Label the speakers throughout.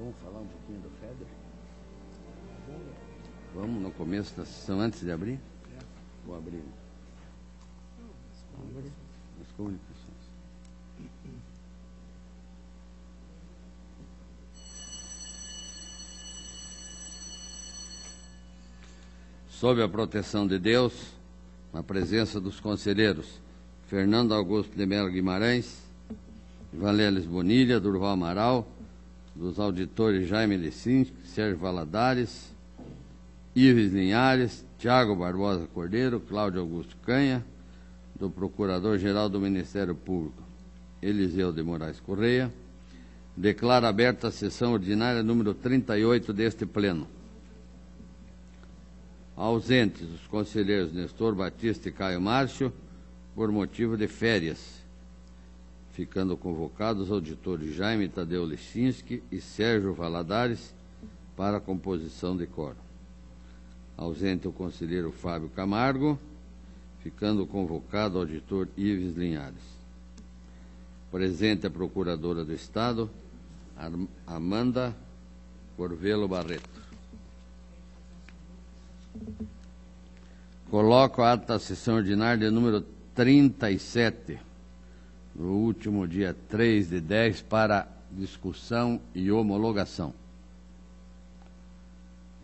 Speaker 1: Vamos falar um pouquinho do Feder? Vamos no começo da sessão, antes de abrir? Vou abrir. Vamos abrir as comunicações. Sob a proteção de Deus, na presença dos conselheiros Fernando Augusto de Mello Guimarães, Valélis Bonilha, Durval Amaral, dos auditores Jaime Lecinski, Sérgio Valadares, Ives Linhares, Tiago Barbosa Cordeiro, Cláudio Augusto Canha, do Procurador-Geral do Ministério Público, Eliseu de Moraes Correia, declara aberta a sessão ordinária número 38 deste Pleno. Ausentes os conselheiros Nestor Batista e Caio Márcio, por motivo de férias, ficando convocados os auditores Jaime Tadeu Lecinski e Sérgio Valadares para a composição de quórum. Ausente o conselheiro Fábio Camargo, ficando convocado o auditor Ives Linhares. Presente a Procuradora do Estado, Amanda Corvelo Barreto. Coloco a ata da sessão ordinária de número 37, no último dia 3/10, para discussão e homologação.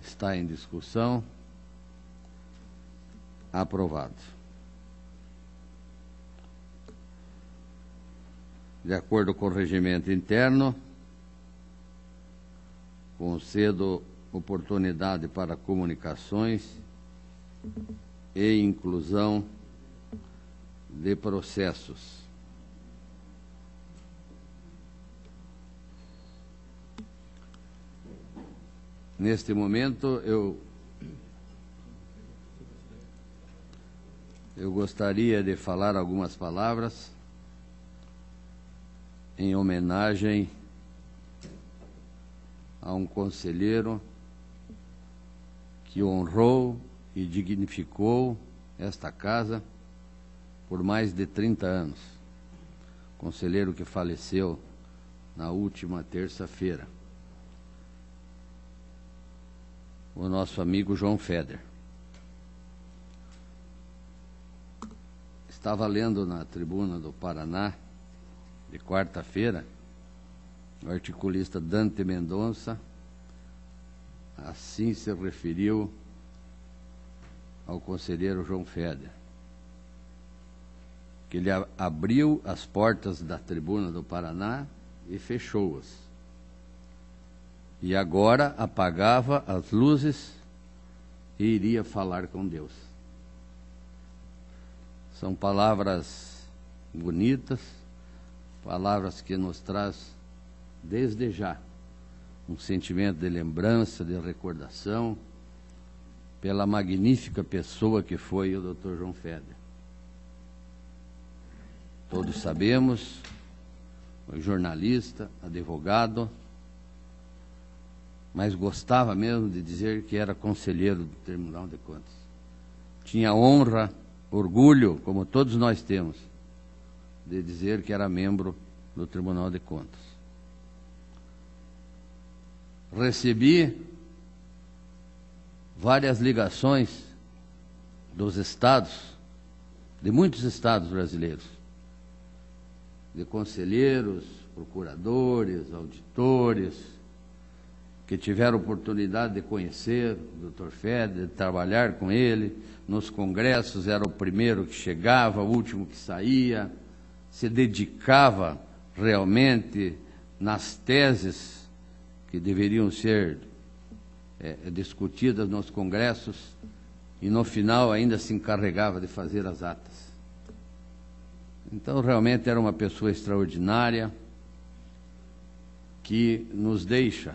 Speaker 1: Está em discussão. Aprovado. De acordo com o regimento interno, concedo oportunidade para comunicações e inclusão de processos. Neste momento, eu gostaria de falar algumas palavras em homenagem a um conselheiro que honrou e dignificou esta casa por mais de 30 anos. Conselheiro que faleceu na última terça-feira. O nosso amigo João Feder. Estava lendo na Tribuna do Paraná, de quarta-feira, o articulista Dante Mendonça assim se referiu ao conselheiro João Feder, que ele abriu as portas da Tribuna do Paraná e fechou-as. E agora apagava as luzes e iria falar com Deus. São palavras bonitas, palavras que nos traz desde já um sentimento de lembrança, de recordação, pela magnífica pessoa que foi o Dr. João Feder. Todos sabemos, foi jornalista, advogado, mas gostava mesmo de dizer que era conselheiro do Tribunal de Contas. Tinha honra, orgulho, como todos nós temos, de dizer que era membro do Tribunal de Contas. Recebi várias ligações dos estados, de muitos estados brasileiros, de conselheiros, procuradores, auditores, que tiveram oportunidade de conhecer o Dr. Feder, de trabalhar com ele. Nos congressos era o primeiro que chegava, o último que saía, se dedicava realmente nas teses que deveriam ser discutidas nos congressos e no final ainda se encarregava de fazer as atas. Então realmente era uma pessoa extraordinária que nos deixa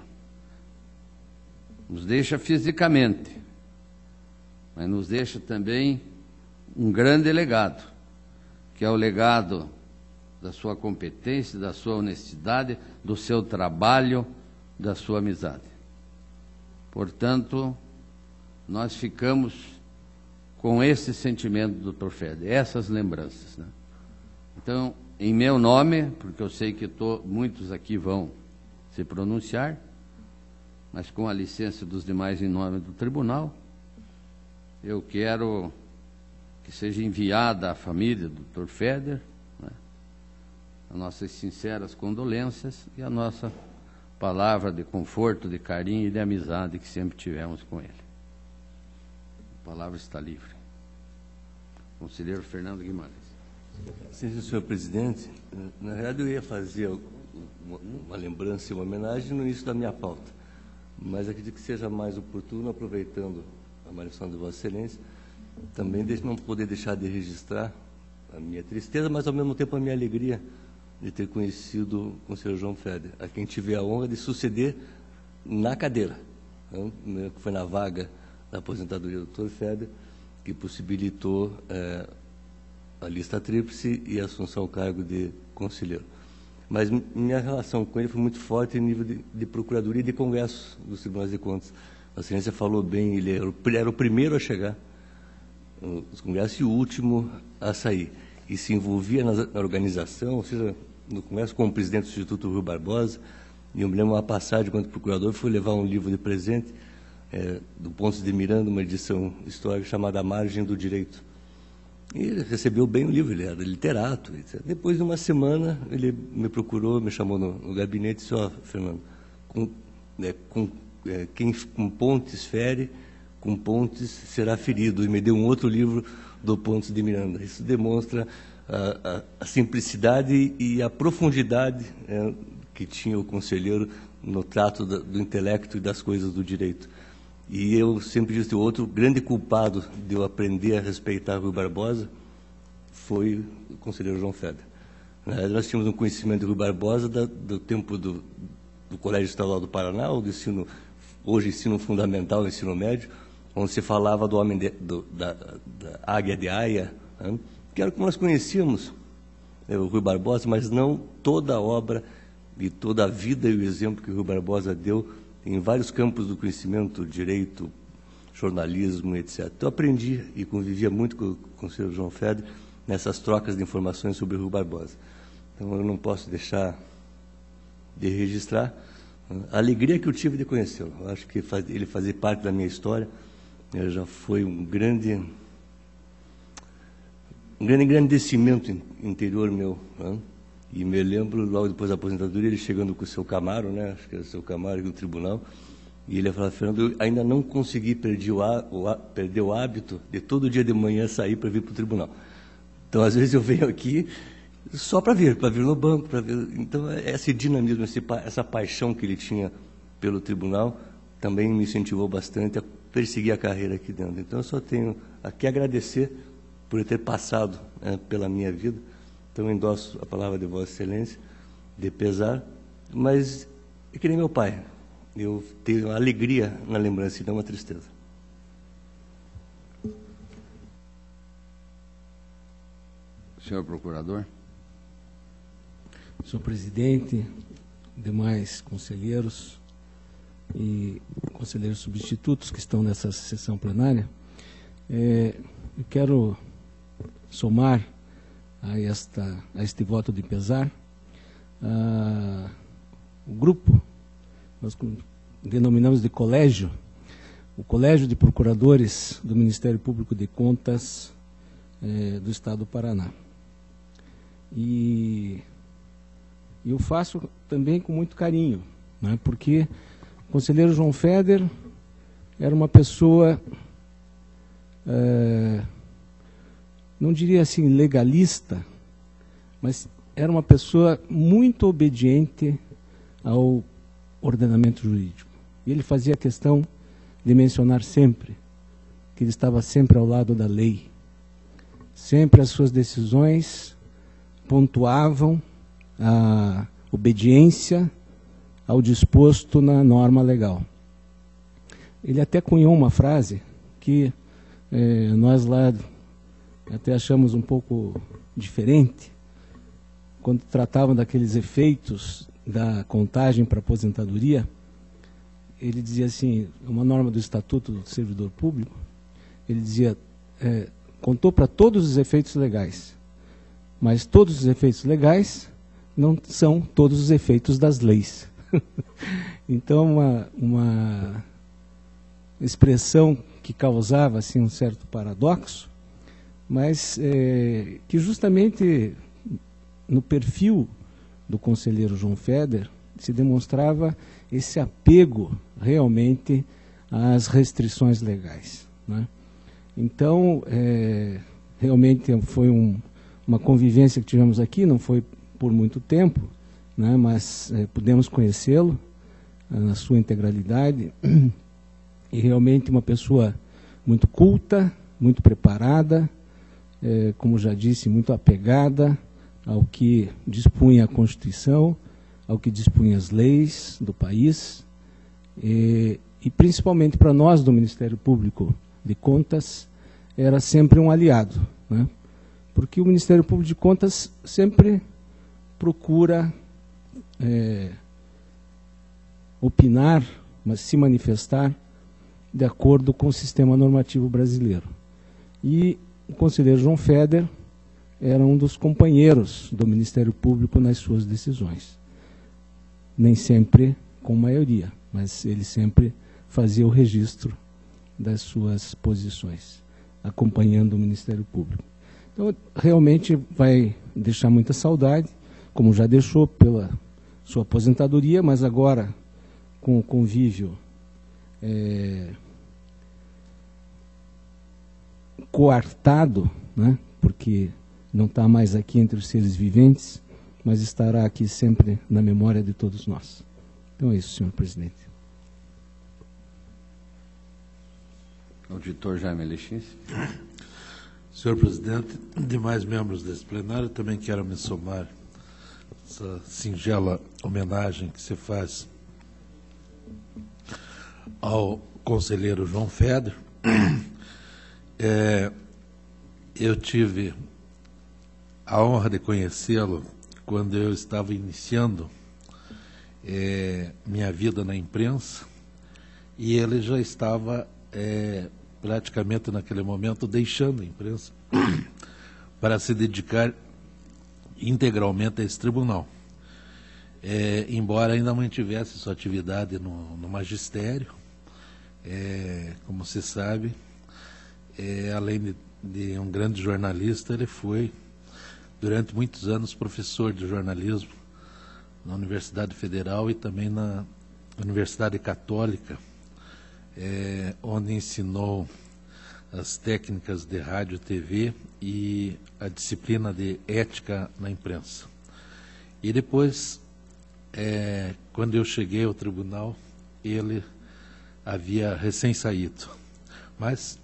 Speaker 1: fisicamente, mas nos deixa também um grande legado, que é o legado da sua competência, da sua honestidade, do seu trabalho, da sua amizade. Portanto, nós ficamos com esse sentimento do Dr. Feder, essas lembranças, né? Então, em meu nome, porque eu sei que muitos aqui vão se pronunciar, mas com a licença dos demais em nome do tribunal, eu quero que seja enviada à família do Dr. Feder, né, as nossas sinceras condolências e a nossa palavra de conforto, de carinho e de amizade que sempre tivemos com ele. A palavra está livre. Conselheiro Fernando Guimarães.
Speaker 2: Sim, senhor presidente. Na verdade, eu ia fazer uma lembrança e uma homenagem no início da minha pauta, mas acredito que seja mais oportuno, aproveitando a manifestação de Vossa Excelência, também não poder deixar de registrar a minha tristeza, mas ao mesmo tempo a minha alegria de ter conhecido o conselheiro João Feder, a quem tive a honra de suceder na cadeira, né, que foi na vaga da aposentadoria do Dr. Feder, que possibilitou a lista tríplice e a assunção ao cargo de conselheiro. Mas minha relação com ele foi muito forte em nível de procuradoria e de congresso dos Tribunais de Contas. A Excelência falou bem, ele era o primeiro a chegar nos congressos e o último a sair. E se envolvia na organização, ou seja, no congresso como presidente do Instituto Rui Barbosa. E eu me lembro uma passagem, quando procurador, foi levar um livro de presente do Ponce de Miranda, uma edição histórica chamada A Margem do Direito. E ele recebeu bem o livro, ele era literato, etc. Depois de uma semana, ele me procurou, me chamou no gabinete e disse: ó, Fernando, quem com pontes fere, com pontes será ferido. E me deu um outro livro do Ponce de Miranda. Isso demonstra a simplicidade e a profundidade que tinha o conselheiro no trato do intelecto e das coisas do direito. E eu sempre disse, o outro grande culpado de eu aprender a respeitar Rui Barbosa foi o conselheiro João Feder. Nós tínhamos um conhecimento de Rui Barbosa do tempo do Colégio Estadual do Paraná, ou do ensino, hoje ensino fundamental, ensino médio, onde se falava do homem da Águia de Aia, né? Que era como nós conhecíamos o Rui Barbosa, mas não toda a obra e toda a vida e o exemplo que o Rui Barbosa deu em vários campos do conhecimento, direito, jornalismo, etc. Então, eu aprendi e convivia muito com o conselheiro João Feder nessas trocas de informações sobre o Rui Barbosa. Então, eu não posso deixar de registrar a alegria que eu tive de conhecê-lo. Eu acho que ele fazia parte da minha história, ele já foi um grande engrandecimento interior meu, né? E me lembro, logo depois da aposentadoria, ele chegando com o seu Camaro, né? Acho que era o seu Camaro do tribunal, e ele falava: Fernando, eu ainda não consegui perder o hábito de todo dia de manhã sair para vir para o tribunal. Então, às vezes eu venho aqui só para vir no banco, para ver. Então, esse dinamismo, essa paixão que ele tinha pelo tribunal, também me incentivou bastante a perseguir a carreira aqui dentro. Então, eu só tenho a que agradecer por ter passado pela minha vida. Então, eu endosso a palavra de Vossa Excelência, de pesar, mas é que nem meu pai. Eu tenho uma alegria na lembrança e não uma tristeza.
Speaker 1: Senhor Procurador.
Speaker 3: Senhor Presidente, demais conselheiros e conselheiros substitutos que estão nessa sessão plenária, eu quero somar a este voto de pesar o grupo, nós denominamos de colégio, o Colégio de Procuradores do Ministério Público de Contas do Estado do Paraná. E eu faço também com muito carinho, né, porque o conselheiro João Feder era uma pessoa, não diria assim legalista, mas era uma pessoa muito obediente ao ordenamento jurídico. E ele fazia questão de mencionar sempre que ele estava sempre ao lado da lei. Sempre as suas decisões pontuavam a obediência ao disposto na norma legal. Ele até cunhou uma frase que nós lá até achamos um pouco diferente, quando tratavam daqueles efeitos da contagem para aposentadoria. Ele dizia assim, uma norma do Estatuto do Servidor Público, ele dizia, contou para todos os efeitos legais, mas todos os efeitos legais não são todos os efeitos das leis. Então, uma expressão que causava assim, um certo paradoxo, mas que justamente no perfil do conselheiro João Feder se demonstrava esse apego realmente às restrições legais, né? Então, realmente foi uma convivência que tivemos aqui, não foi por muito tempo, né, mas pudemos conhecê-lo na sua integralidade, e realmente uma pessoa muito culta, muito preparada, como já disse, muito apegada ao que dispunha a Constituição, ao que dispunha as leis do país, e principalmente para nós do Ministério Público de Contas, era sempre um aliado, né? Porque o Ministério Público de Contas sempre procura opinar, mas se manifestar de acordo com o sistema normativo brasileiro. E o conselheiro João Feder era um dos companheiros do Ministério Público nas suas decisões. Nem sempre com maioria, mas ele sempre fazia o registro das suas posições, acompanhando o Ministério Público. Então, realmente vai deixar muita saudade, como já deixou pela sua aposentadoria, mas agora com o convívio coartado, né, porque não está mais aqui entre os seres viventes, mas estará aqui sempre na memória de todos nós. Então é isso, senhor presidente.
Speaker 1: Auditor Jaime Alexins.
Speaker 4: Senhor presidente, demais membros desse plenário, também quero me somar essa singela homenagem que se faz ao conselheiro João Feder. Eu tive a honra de conhecê-lo quando eu estava iniciando minha vida na imprensa, e ele já estava praticamente naquele momento deixando a imprensa para se dedicar integralmente a esse tribunal, embora ainda mantivesse sua atividade no magistério. Como se sabe, além de um grande jornalista, ele foi durante muitos anos professor de jornalismo na Universidade Federal e também na Universidade Católica, onde ensinou as técnicas de rádio e TV e a disciplina de ética na imprensa. E depois, quando eu cheguei ao tribunal, ele havia recém-saído, mas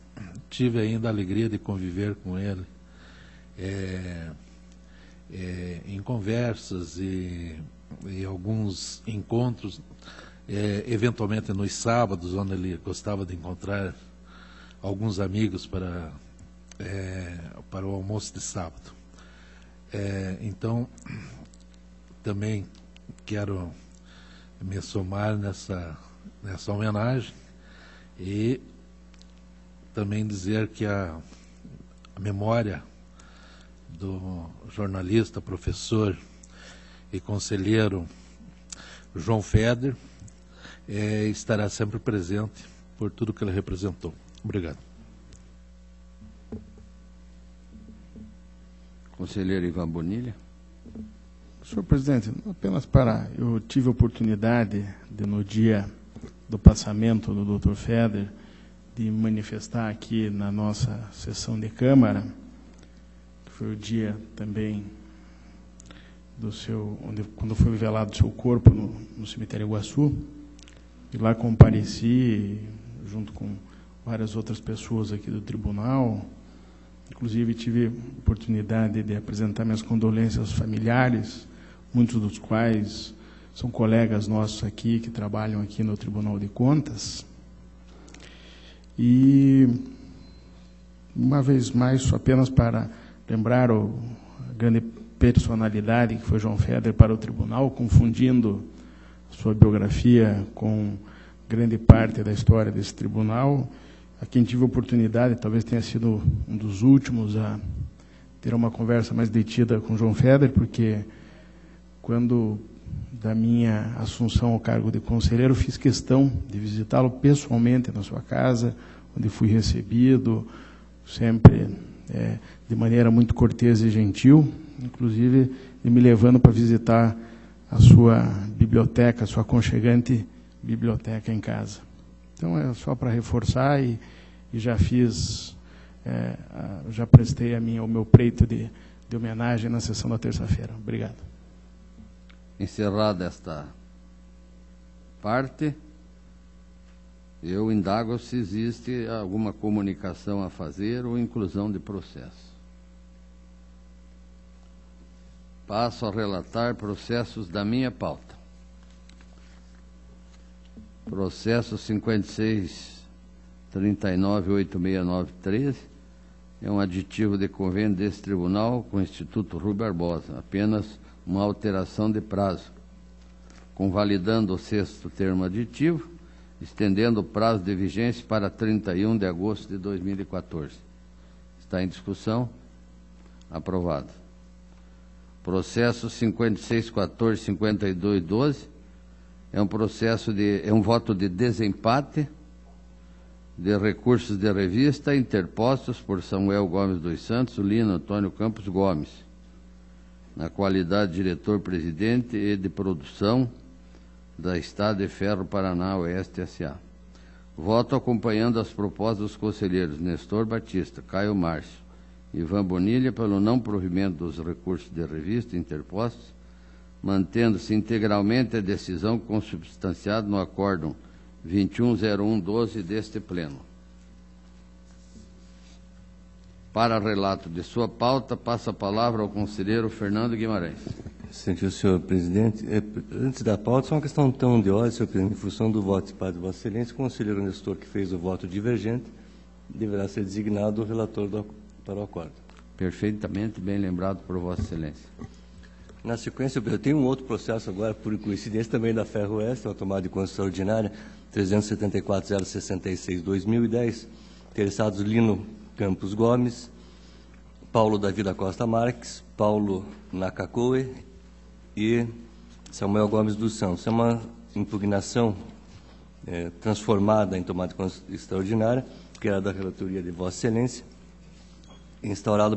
Speaker 4: tive ainda a alegria de conviver com ele em conversas e alguns encontros, eventualmente nos sábados, onde ele gostava de encontrar alguns amigos para o almoço de sábado. Então, também quero me somar nessa homenagem e também dizer que a memória do jornalista, professor e conselheiro João Feder estará sempre presente por tudo que ele representou. Obrigado.
Speaker 1: Conselheiro Ivan Bonilha.
Speaker 5: Senhor presidente, apenas eu tive a oportunidade de, no dia do passamento do Dr. Feder, de manifestar aqui na nossa sessão de Câmara, que foi o dia também quando foi velado o seu corpo no cemitério Iguaçu, e lá compareci junto com várias outras pessoas aqui do tribunal. Inclusive tive oportunidade de apresentar minhas condolências aos familiares, muitos dos quais são colegas nossos aqui, que trabalham aqui no Tribunal de Contas. E, uma vez mais, só apenas para lembrar a grande personalidade que foi João Feder para o tribunal, confundindo sua biografia com grande parte da história desse tribunal, a quem tive a oportunidade, talvez tenha sido um dos últimos a ter uma conversa mais detida com João Feder, porque quando da minha assunção ao cargo de conselheiro, fiz questão de visitá-lo pessoalmente na sua casa, onde fui recebido, sempre de maneira muito cortês e gentil, inclusive me levando para visitar a sua biblioteca, a sua aconchegante biblioteca em casa. Então, é só para reforçar e já fiz, já prestei o meu preito de homenagem na sessão da terça-feira. Obrigado.
Speaker 1: Encerrada esta parte, eu indago se existe alguma comunicação a fazer ou inclusão de processo. Passo a relatar processos da minha pauta. Processo 56398693 é um aditivo de convênio desse tribunal com o Instituto Rui Barbosa, apenas uma alteração de prazo, convalidando o 6º termo aditivo, estendendo o prazo de vigência para 31 de agosto de 2014. Está em discussão? Aprovado. Processo 56145212 é um voto de desempate de recursos de revista interpostos por Samuel Gomes dos Santos, Lino Antônio Campos Gomes, na qualidade de diretor-presidente e de produção da Estrada de Ferro Paraná Oeste S.A. Voto acompanhando as propostas dos conselheiros Nestor Batista, Caio Márcio, Ivan Bonilha, pelo não provimento dos recursos de revista interpostos, mantendo-se integralmente a decisão consubstanciada no acórdão 210112 deste Pleno. Para relato de sua pauta, passa a palavra ao conselheiro Fernando Guimarães.
Speaker 2: Senhor senhor presidente, antes da pauta, só uma questão tão de ordem, senhor presidente, em função do voto de Vossa Excelência, o conselheiro Nestor, que fez o voto divergente, deverá ser designado o relator para o acordo.
Speaker 1: Perfeitamente bem lembrado por Vossa Excelência.
Speaker 2: Na sequência, eu tenho um outro processo agora, por coincidência, também da Ferro Oeste, uma tomada de conta extraordinária, 374.066/2010, interessados Lino Campos Gomes, Paulo Davi da Costa Marques, Paulo Nakakoe e Samuel Gomes dos Santos. É uma impugnação transformada em tomada de conta extraordinária, que era da relatoria de Vossa Excelência, instaurado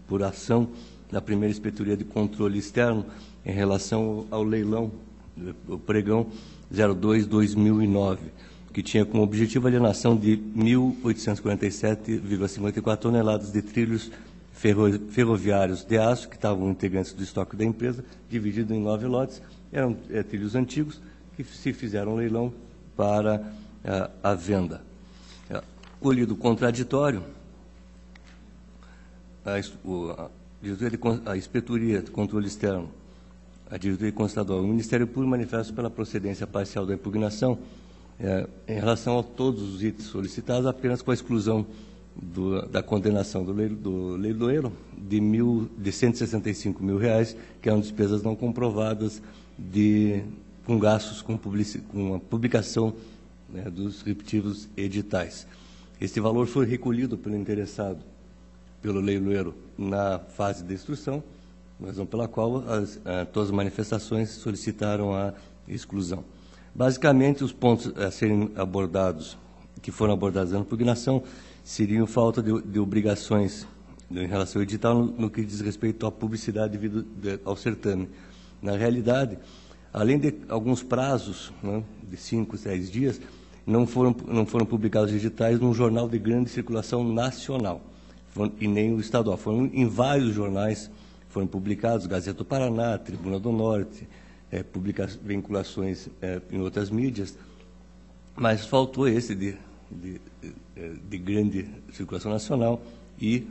Speaker 2: por ação da primeira inspetoria de controle externo em relação ao leilão, o pregão 02/2009, que tinha como objetivo a alienação de 1.847,54 toneladas de trilhos ferroviários de aço, que estavam integrantes do estoque da empresa, dividido em 9 lotes. Eram trilhos antigos que se fizeram leilão para a venda. Colhido o contraditório, a inspetoria de controle externo, a diretoria constitucional, o Ministério Público manifesta pela procedência parcial da impugnação em relação a todos os itens solicitados, apenas com a exclusão da condenação do leiloeiro de R$ 165 mil, que eram despesas não comprovadas com gastos com a publicação dos respectivos editais. Este valor foi recolhido pelo interessado, pelo leiloeiro, na fase de instrução, razão pela qual todas as manifestações solicitaram a exclusão. Basicamente, os pontos a serem abordados, que foram abordados na impugnação, seriam falta de obrigações em relação ao edital no que diz respeito à publicidade devido ao certame. Na realidade, além de alguns prazos, de 5, 10 dias, não foram publicados editais num jornal de grande circulação nacional, e nem o estadual. Foram em vários jornais, foram publicados, Gazeta do Paraná, Tribuna do Norte, vinculações em outras mídias, mas faltou esse de grande circulação nacional e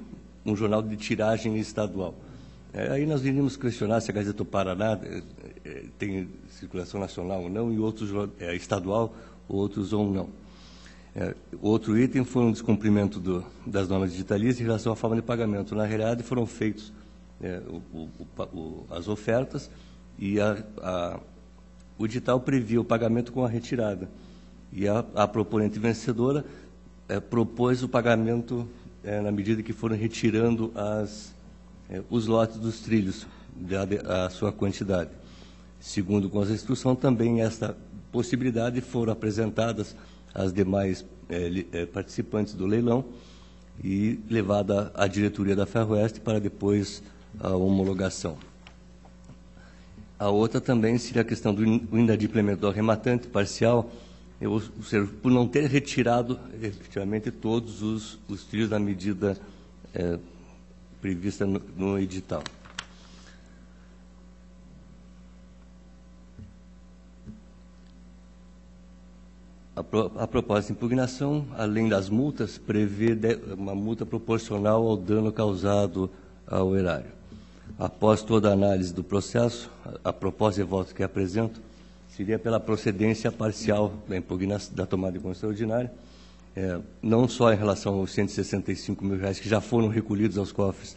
Speaker 2: um jornal de tiragem estadual. Aí nós iríamos questionar se a Gazeta do Paraná tem circulação nacional ou não, e outros estadual, outros ou não. Outro item foi um descumprimento das normas digitalistas em relação à forma de pagamento. Na realidade, foram feitos as ofertas e o edital previa o pagamento com a retirada. E a proponente vencedora propôs o pagamento na medida que foram retirando os lotes dos trilhos, dada a sua quantidade. Segundo com essa instrução, também esta possibilidade foram apresentadas às demais participantes do leilão e levada à diretoria da Ferroeste para depois a homologação. A outra também seria a questão do inadimplemento do arrematante parcial, ou seja, por não ter retirado efetivamente todos os trilhos da medida prevista no edital. A proposta de impugnação, além das multas, prevê uma multa proporcional ao dano causado ao erário. Após toda a análise do processo, a proposta de voto que apresento seria pela procedência parcial da impugnação da tomada de conta extraordinária, não só em relação aos R$165 mil que já foram recolhidos aos cofres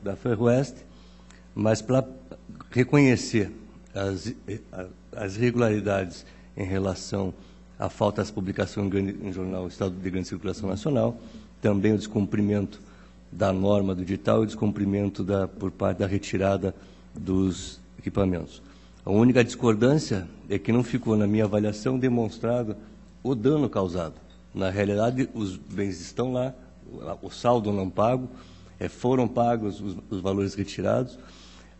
Speaker 2: da Ferroeste, mas para reconhecer as irregularidades em relação à falta de publicação em jornal Estado de Grande Circulação Nacional, também o descumprimento da norma do edital e o descumprimento por parte da retirada dos equipamentos. A única discordância é que não ficou, na minha avaliação, demonstrado o dano causado. Na realidade, os bens estão lá, o saldo não pago, foram pagos os valores retirados.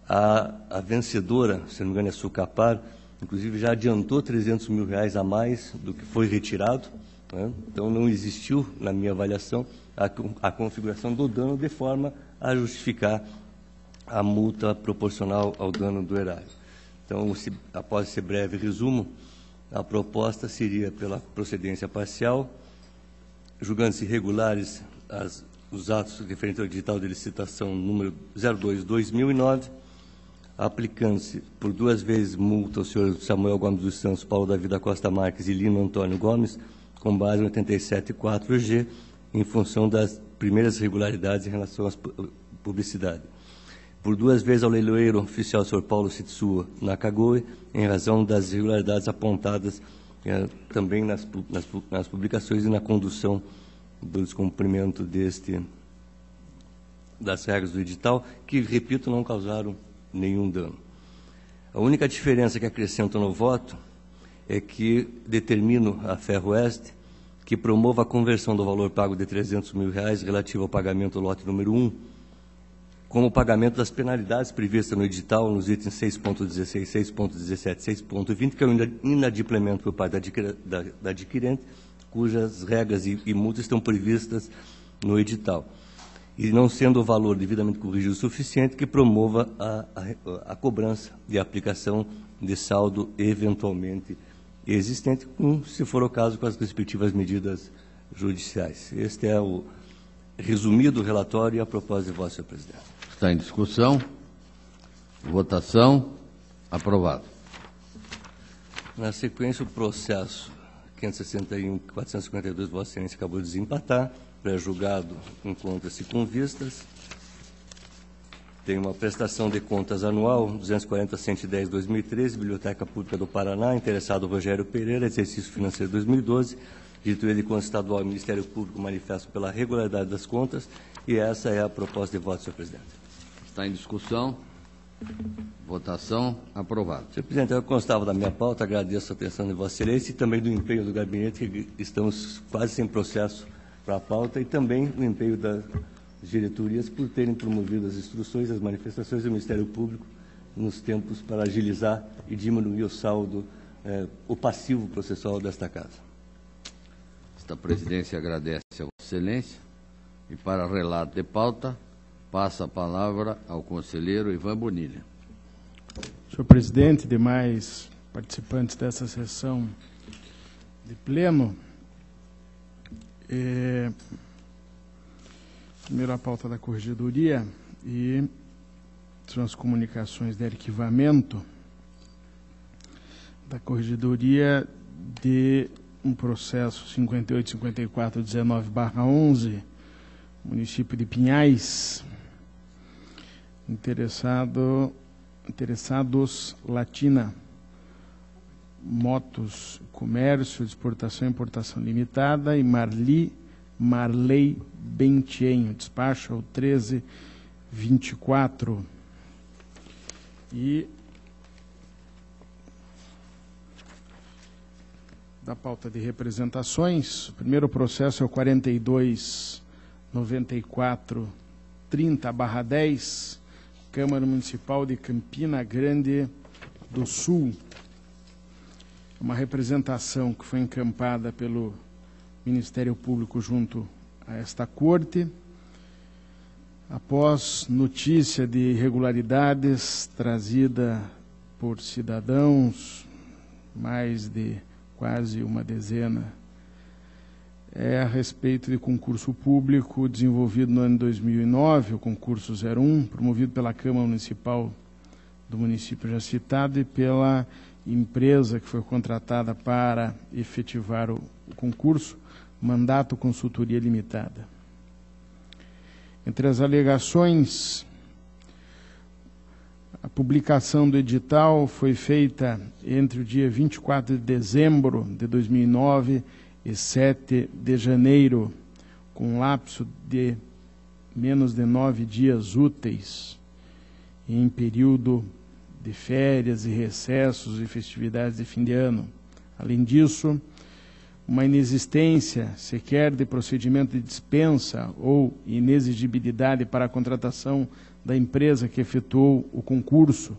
Speaker 2: A vencedora, se não me engano, é Sucapar, inclusive já adiantou R$300 mil a mais do que foi retirado, né? Então não existiu, na minha avaliação, a configuração do dano de forma a justificar a multa proporcional ao dano do erário. Então, após esse breve resumo, a proposta seria pela procedência parcial, julgando-se irregulares os atos referentes ao edital de licitação número 02/2009, aplicando-se por 2 vezes multa ao senhor Samuel Gomes dos Santos, Paulo Davi da Costa Marques e Lino Antônio Gomes, com base no 87.4G, em função das primeiras irregularidades em relação à publicidade. Por 2 vezes ao leiloeiro oficial senhor Paulo Sitsua Nakagoe, em razão das irregularidades apontadas também nas publicações e na condução do descumprimento das regras do edital, que, repito, não causaram nenhum dano. A única diferença que acrescento no voto é que determino à Ferroeste que promova a conversão do valor pago de R$300 mil relativo ao pagamento do lote número 1, como pagamento das penalidades previstas no edital, nos itens 6.16, 6.17, 6.20, que é o inadimplemento por parte da adquirente, cujas regras e multas estão previstas no edital, e não sendo o valor devidamente corrigido o suficiente, que promova a cobrança e a aplicação de saldo eventualmente existente, se for o caso, com as respectivas medidas judiciais. Este é o resumido relatório e a proposta de voto, senhor presidente.
Speaker 1: Está em discussão. Votação. Aprovado.
Speaker 2: Na sequência, o processo 561.452, Vossa Excelência acabou de desempatar. Pré-julgado encontra-se com vistas. Tem uma prestação de contas anual, 240.110/2013, Biblioteca Pública do Paraná, interessado Rogério Pereira, exercício financeiro 2012, diretoria de contas estadual e Ministério Público manifestam pela regularidade das contas, e essa é a proposta de voto, senhor presidente.
Speaker 1: Está em discussão. Votação. Aprovado.
Speaker 2: Senhor presidente, eu constava da minha pauta, agradeço a atenção de Vossa Excelência e também do empenho do gabinete, que estamos quase sem processo para a pauta, e também o empenho das diretorias por terem promovido as instruções, as manifestações do Ministério Público nos tempos para agilizar e diminuir o saldo, o passivo processual desta casa.
Speaker 1: Esta presidência agradece a Vossa Excelência e, para relato de pauta, passa a palavra ao conselheiro Ivan Bonilha.
Speaker 5: Senhor presidente, demais participantes dessa sessão de pleno, primeiro a pauta da corregedoria e são as comunicações de arquivamento da corregedoria de um processo 58.54.19/11, município de Pinhais, interessados Latina Motos Comércio, Exportação e Importação Limitada, e Marley Bentienho, despacho ao 1324. E da pauta de representações. O primeiro processo é o 42.9430/10, Câmara Municipal de Campina Grande do Sul. Uma representação que foi encampada pelo Ministério Público junto a esta Corte, após notícia de irregularidades trazida por cidadãos, mais de quase uma dezena, a respeito de concurso público desenvolvido no ano 2009, o concurso 01, promovido pela Câmara Municipal do município já citado e pela empresa que foi contratada para efetivar o concurso, Mandato Consultoria Limitada. Entre as alegações, a publicação do edital foi feita entre o dia 24 de dezembro de 2009 e 7 de janeiro, com um lapso de menos de 9 dias úteis, em período de férias e recessos e festividades de fim de ano. Além disso, uma inexistência sequer de procedimento de dispensa ou inexigibilidade para a contratação da empresa que efetuou o concurso.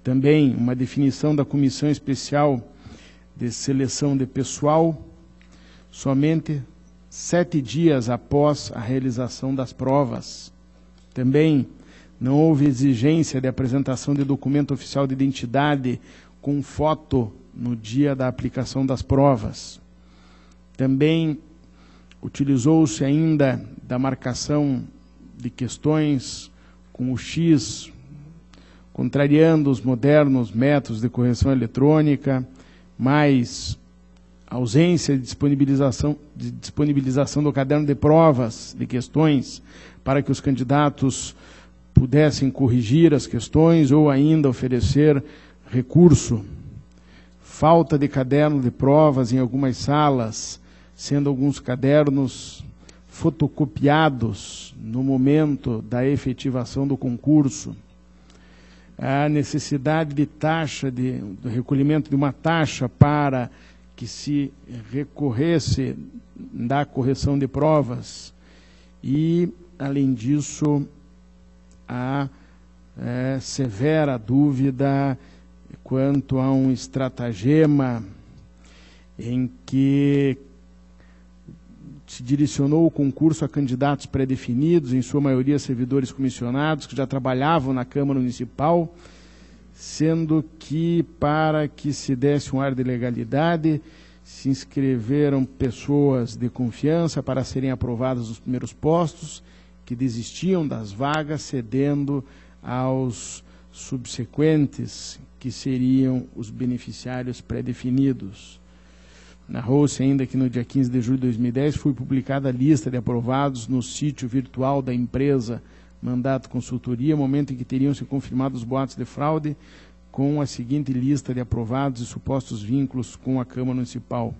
Speaker 5: Também uma definição da Comissão Especial de Seleção de Pessoal somente 7 dias após a realização das provas. Também não houve exigência de apresentação de documento oficial de identidade com foto no dia da aplicação das provas. Também utilizou-se ainda da marcação de questões com o X, contrariando os modernos métodos de correção eletrônica, mais ausência de disponibilização do caderno de provas de questões para que os candidatos pudessem corrigir as questões ou ainda oferecer recurso. Falta de caderno de provas em algumas salas, sendo alguns cadernos fotocopiados no momento da efetivação do concurso. A necessidade de taxa, do recolhimento de uma taxa para que se recorresse da correção de provas. E, além disso, a severa dúvida quanto a um estratagema em que se direcionou o concurso a candidatos pré-definidos, em sua maioria servidores comissionados, que já trabalhavam na Câmara Municipal, sendo que, para que se desse um ar de legalidade, se inscreveram pessoas de confiança para serem aprovadas nos primeiros postos, que desistiam das vagas, cedendo aos subsequentes, que seriam os beneficiários pré-definidos. Narrou-se ainda que no dia 15 de julho de 2010 foi publicada a lista de aprovados no sítio virtual da empresa Mandato Consultoria, momento em que teriam se confirmado os boatos de fraude, com a seguinte lista de aprovados e supostos vínculos com a Câmara Municipal.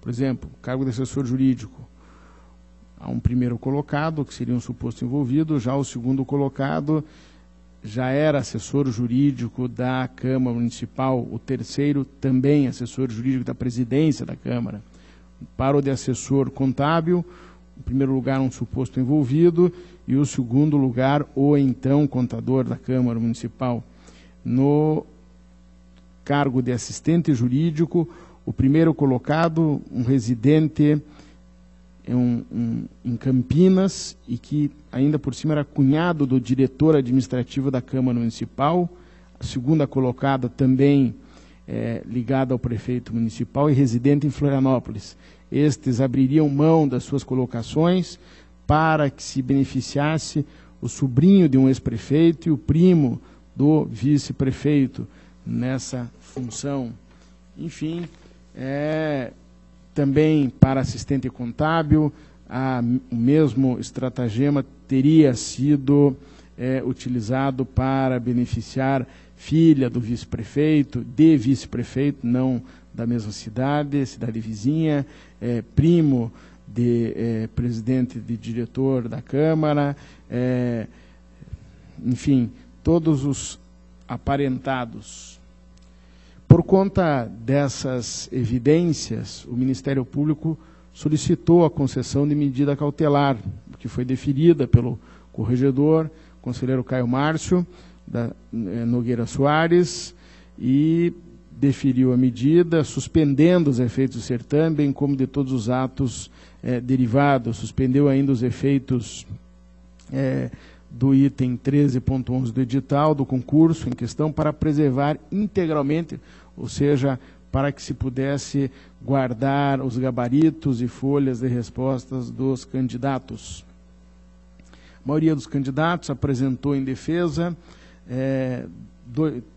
Speaker 5: Por exemplo, cargo de assessor jurídico. Há um primeiro colocado, que seria um suposto envolvido, já o segundo colocado já era assessor jurídico da Câmara Municipal, o terceiro também assessor jurídico da presidência da Câmara. Para o de assessor contábil, em primeiro lugar um suposto envolvido e o segundo lugar o então contador da Câmara Municipal. No cargo de assistente jurídico, o primeiro colocado, um residente em Campinas e que ainda por cima era cunhado do diretor administrativo da Câmara Municipal. A segunda colocada também ligada ao prefeito municipal e residente em Florianópolis. Estes abririam mão das suas colocações para que se beneficiasse o sobrinho de um ex-prefeito e o primo do vice-prefeito nessa função. Enfim, também para assistente contábil, o mesmo estratagema teria sido utilizado para beneficiar filha do vice-prefeito, de vice-prefeito, não da mesma cidade vizinha, primo de presidente de diretor da Câmara, enfim, todos os aparentados. Por conta dessas evidências, o Ministério Público solicitou a concessão de medida cautelar, que foi deferida pelo corregedor, conselheiro Caio Márcio Nogueira Soares, e deferiu a medida, suspendendo os efeitos do certame, bem como de todos os atos derivados. Suspendeu ainda os efeitos do item 13.11 do edital, do concurso em questão, para preservar integralmente, ou seja, para que se pudesse guardar os gabaritos e folhas de respostas dos candidatos. A maioria dos candidatos apresentou em defesa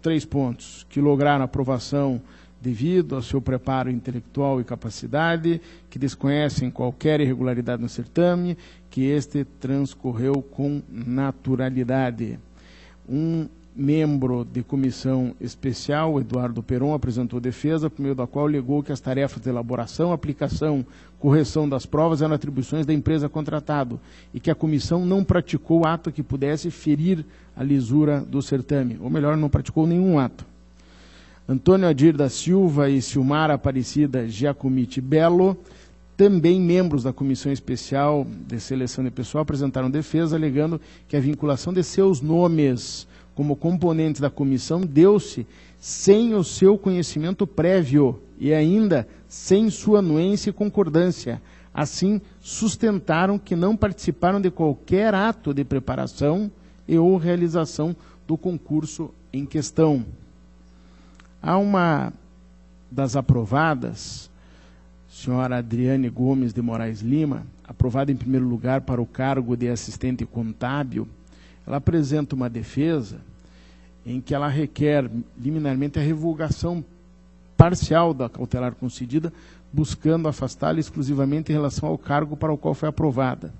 Speaker 5: 3 pontos: que lograram aprovação devido ao seu preparo intelectual e capacidade, que desconhecem qualquer irregularidade no certame, que este transcorreu com naturalidade. Um membro de comissão especial, Eduardo Peron, apresentou defesa, por meio da qual alegou que as tarefas de elaboração, aplicação, correção das provas eram atribuições da empresa contratado e que a comissão não praticou ato que pudesse ferir a lisura do certame, ou melhor, não praticou nenhum ato. Antônio Adir da Silva e Silmara Aparecida Giacomiti Belo, também membros da Comissão Especial de Seleção de Pessoal, apresentaram defesa, alegando que a vinculação de seus nomes como componentes da comissão deu-se sem o seu conhecimento prévio e ainda sem sua anuência e concordância. Assim, sustentaram que não participaram de qualquer ato de preparação e ou realização do concurso em questão. Há uma das aprovadas, senhora Adriane Gomes de Moraes Lima, aprovada em primeiro lugar para o cargo de assistente contábil. Ela apresenta uma defesa em que ela requer liminarmente a revogação parcial da cautelar concedida, buscando afastá-la exclusivamente em relação ao cargo para o qual foi aprovada.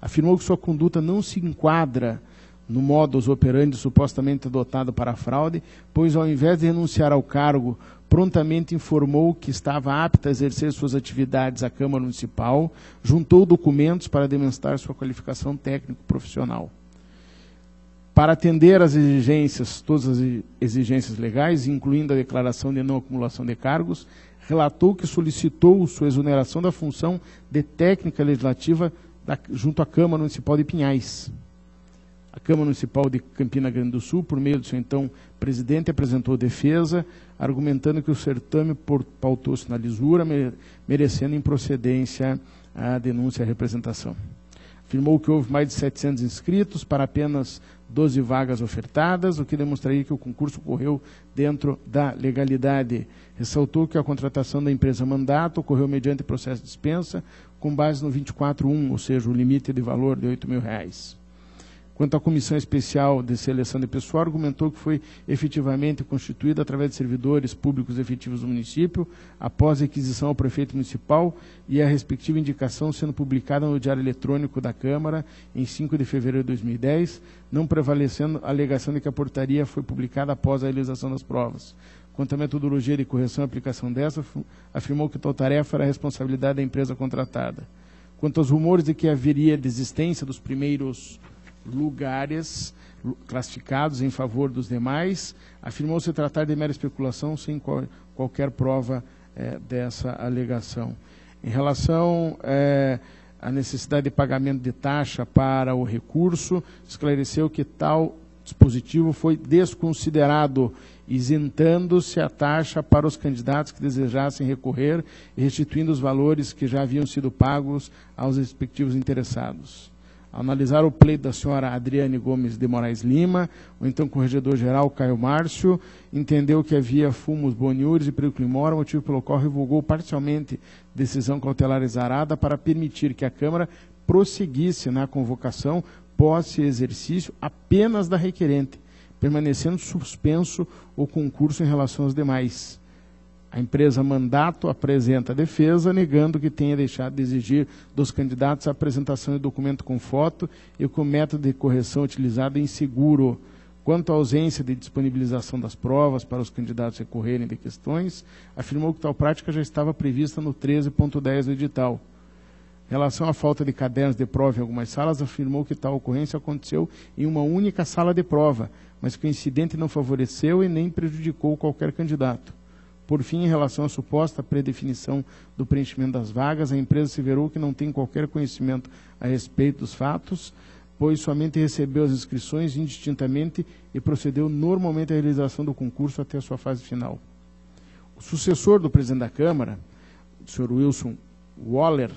Speaker 5: Afirmou que sua conduta não se enquadra no modus operandi supostamente adotado para a fraude, pois ao invés de renunciar ao cargo, prontamente informou que estava apta a exercer suas atividades à Câmara Municipal, juntou documentos para demonstrar sua qualificação técnico-profissional. Para atender às exigências, todas as exigências legais, incluindo a declaração de não acumulação de cargos, relatou que solicitou sua exoneração da função de técnica legislativa junto à Câmara Municipal de Pinhais. A Câmara Municipal de Campina Grande do Sul, por meio do seu então presidente, apresentou defesa, argumentando que o certame pautou-se na lisura, merecendo improcedência a denúncia e a representação. Afirmou que houve mais de 700 inscritos para apenas 12 vagas ofertadas, o que demonstraria que o concurso ocorreu dentro da legalidade. Ressaltou que a contratação da empresa mandato ocorreu mediante processo de dispensa, com base no 24.1, ou seja, o limite de valor de R$ 8.000. Quanto à Comissão Especial de Seleção de Pessoal, argumentou que foi efetivamente constituída através de servidores públicos efetivos do município, após a requisição ao prefeito municipal e a respectiva indicação sendo publicada no Diário Eletrônico da Câmara em 5 de fevereiro de 2010, não prevalecendo a alegação de que a portaria foi publicada após a realização das provas. Quanto à metodologia de correção e aplicação dessa, afirmou que tal tarefa era a responsabilidade da empresa contratada. Quanto aos rumores de que haveria desistência dos primeiros lugares classificados em favor dos demais, afirmou se tratar de mera especulação sem qualquer prova dessa alegação. Em relação à necessidade de pagamento de taxa para o recurso, esclareceu que tal dispositivo foi desconsiderado, isentando-se a taxa para os candidatos que desejassem recorrer e restituindo os valores que já haviam sido pagos aos respectivos interessados. Ao analisar o pleito da senhora Adriane Gomes de Moraes Lima, o então corregedor-geral Caio Márcio entendeu que havia fumus boniures e perigo mora, motivo pelo qual revogou parcialmente decisão cautelar exarada para permitir que a Câmara prosseguisse na convocação posse e exercício apenas da requerente, permanecendo suspenso o concurso em relação aos demais. A empresa mandato apresenta a defesa, negando que tenha deixado de exigir dos candidatos a apresentação de documento com foto e que o método de correção utilizado é inseguro. Quanto à ausência de disponibilização das provas para os candidatos recorrerem de questões, afirmou que tal prática já estava prevista no 13.10 do edital. Em relação à falta de cadernos de prova em algumas salas, afirmou que tal ocorrência aconteceu em uma única sala de prova, mas que o incidente não favoreceu e nem prejudicou qualquer candidato. Por fim, em relação à suposta predefinição do preenchimento das vagas, a empresa asseverou que não tem qualquer conhecimento a respeito dos fatos, pois somente recebeu as inscrições indistintamente e procedeu normalmente à realização do concurso até a sua fase final. O sucessor do presidente da Câmara, o senhor Wilson Waller,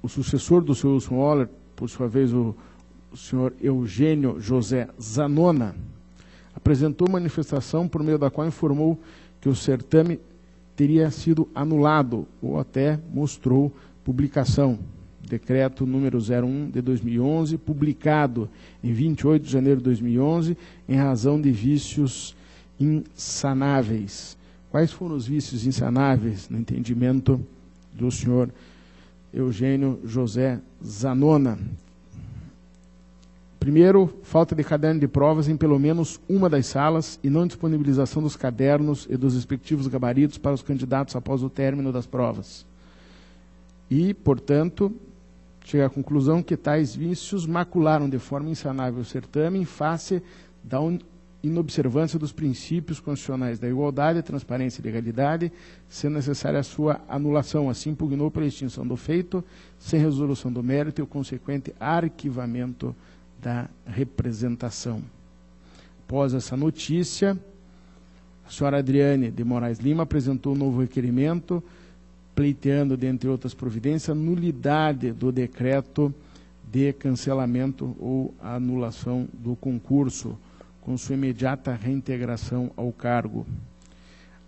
Speaker 5: o sucessor do senhor Wilson Waller, por sua vez o senhor Eugênio José Zanona, apresentou manifestação por meio da qual informou que o certame teria sido anulado, ou até mostrou publicação. Decreto número 01 de 2011, publicado em 28 de janeiro de 2011, em razão de vícios insanáveis. Quais foram os vícios insanáveis, no entendimento do senhor Eugênio José Zanona? Primeiro, falta de caderno de provas em pelo menos uma das salas e não disponibilização dos cadernos e dos respectivos gabaritos para os candidatos após o término das provas. E, portanto, chega à conclusão que tais vícios macularam de forma insanável o certame em face da inobservância dos princípios constitucionais da igualdade, transparência e legalidade, sendo necessária a sua anulação. Assim, impugnou pela extinção do feito, sem resolução do mérito e o consequente arquivamento da representação. Após essa notícia, a senhora Adriane de Moraes Lima apresentou um novo requerimento, pleiteando, dentre outras providências, a nulidade do decreto de cancelamento ou anulação do concurso, com sua imediata reintegração ao cargo.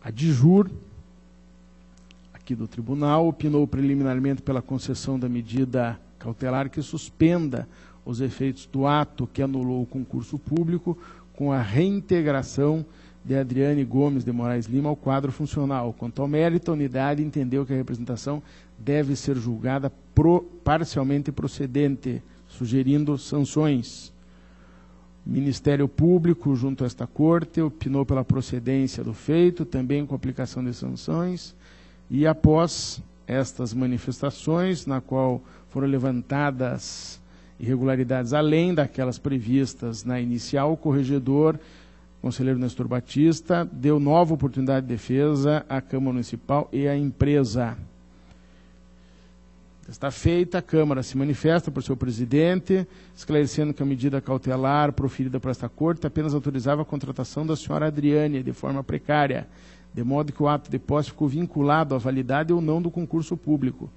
Speaker 5: A DIJUR, aqui do tribunal, opinou preliminarmente pela concessão da medida cautelar que suspenda os efeitos do ato que anulou o concurso público, com a reintegração de Adriane Gomes de Moraes Lima ao quadro funcional. Quanto ao mérito, a unidade entendeu que a representação deve ser julgada parcialmente procedente, sugerindo sanções. O Ministério Público, junto a esta Corte, opinou pela procedência do feito, também com aplicação de sanções, e após estas manifestações, na qual foram levantadas irregularidades além daquelas previstas na inicial, o corregedor, conselheiro Nestor Batista, deu nova oportunidade de defesa à Câmara Municipal e à empresa. Está feita, a Câmara se manifesta por seu presidente, esclarecendo que a medida cautelar proferida por esta Corte apenas autorizava a contratação da senhora Adriane de forma precária, de modo que o ato de posse ficou vinculado à validade ou não do concurso público.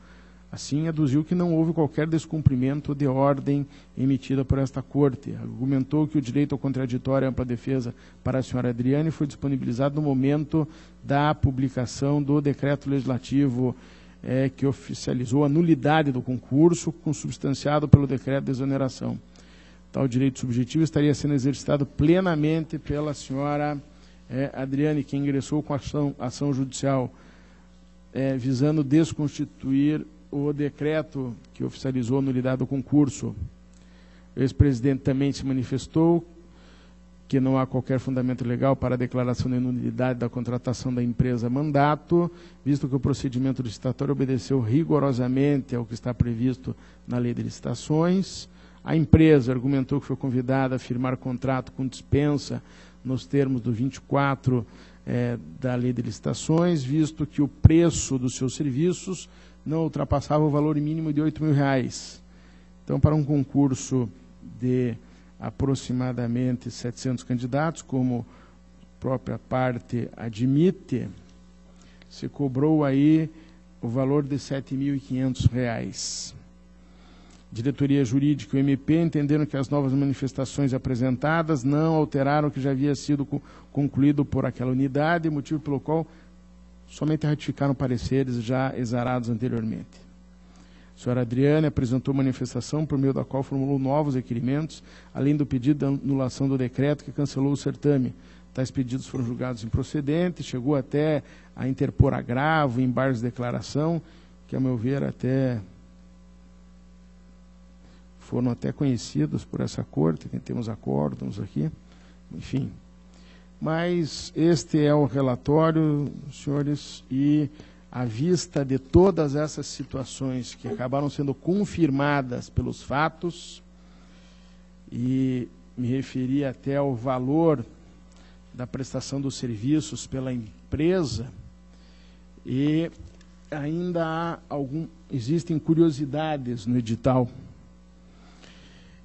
Speaker 5: Assim, aduziu que não houve qualquer descumprimento de ordem emitida por esta Corte. Argumentou que o direito ao contraditório e ampla defesa para a senhora Adriane foi disponibilizado no momento da publicação do decreto legislativo que oficializou a nulidade do concurso, consubstanciado pelo decreto de exoneração. Tal direito subjetivo estaria sendo exercitado plenamente pela senhora Adriane, que ingressou com ação judicial visando desconstituir o decreto que oficializou a nulidade do concurso. O ex-presidente também se manifestou que não há qualquer fundamento legal para a declaração de nulidade da contratação da empresa mandato, visto que o procedimento licitatório obedeceu rigorosamente ao que está previsto na lei de licitações. A empresa argumentou que foi convidada a firmar contrato com dispensa nos termos do 24 da lei de licitações, visto que o preço dos seus serviços não ultrapassava o valor mínimo de R$8.000. Então, para um concurso de aproximadamente 700 candidatos, como a própria parte admite, se cobrou aí o valor de R$7.500. Diretoria Jurídica e o MP entenderam que as novas manifestações apresentadas não alteraram o que já havia sido concluído por aquela unidade, motivo pelo qual somente ratificaram pareceres já exarados anteriormente. A senhora Adriane apresentou manifestação por meio da qual formulou novos requerimentos, além do pedido de anulação do decreto que cancelou o certame. Tais pedidos foram julgados improcedentes, chegou até a interpor agravo, embargos de declaração, que, a meu ver, foram até conhecidos por essa Corte, que temos acórdãos aqui, enfim. mas este é o relatório, senhores, e à vista de todas essas situações que acabaram sendo confirmadas pelos fatos, e me referi até ao valor da prestação dos serviços pela empresa, e ainda existem curiosidades no edital.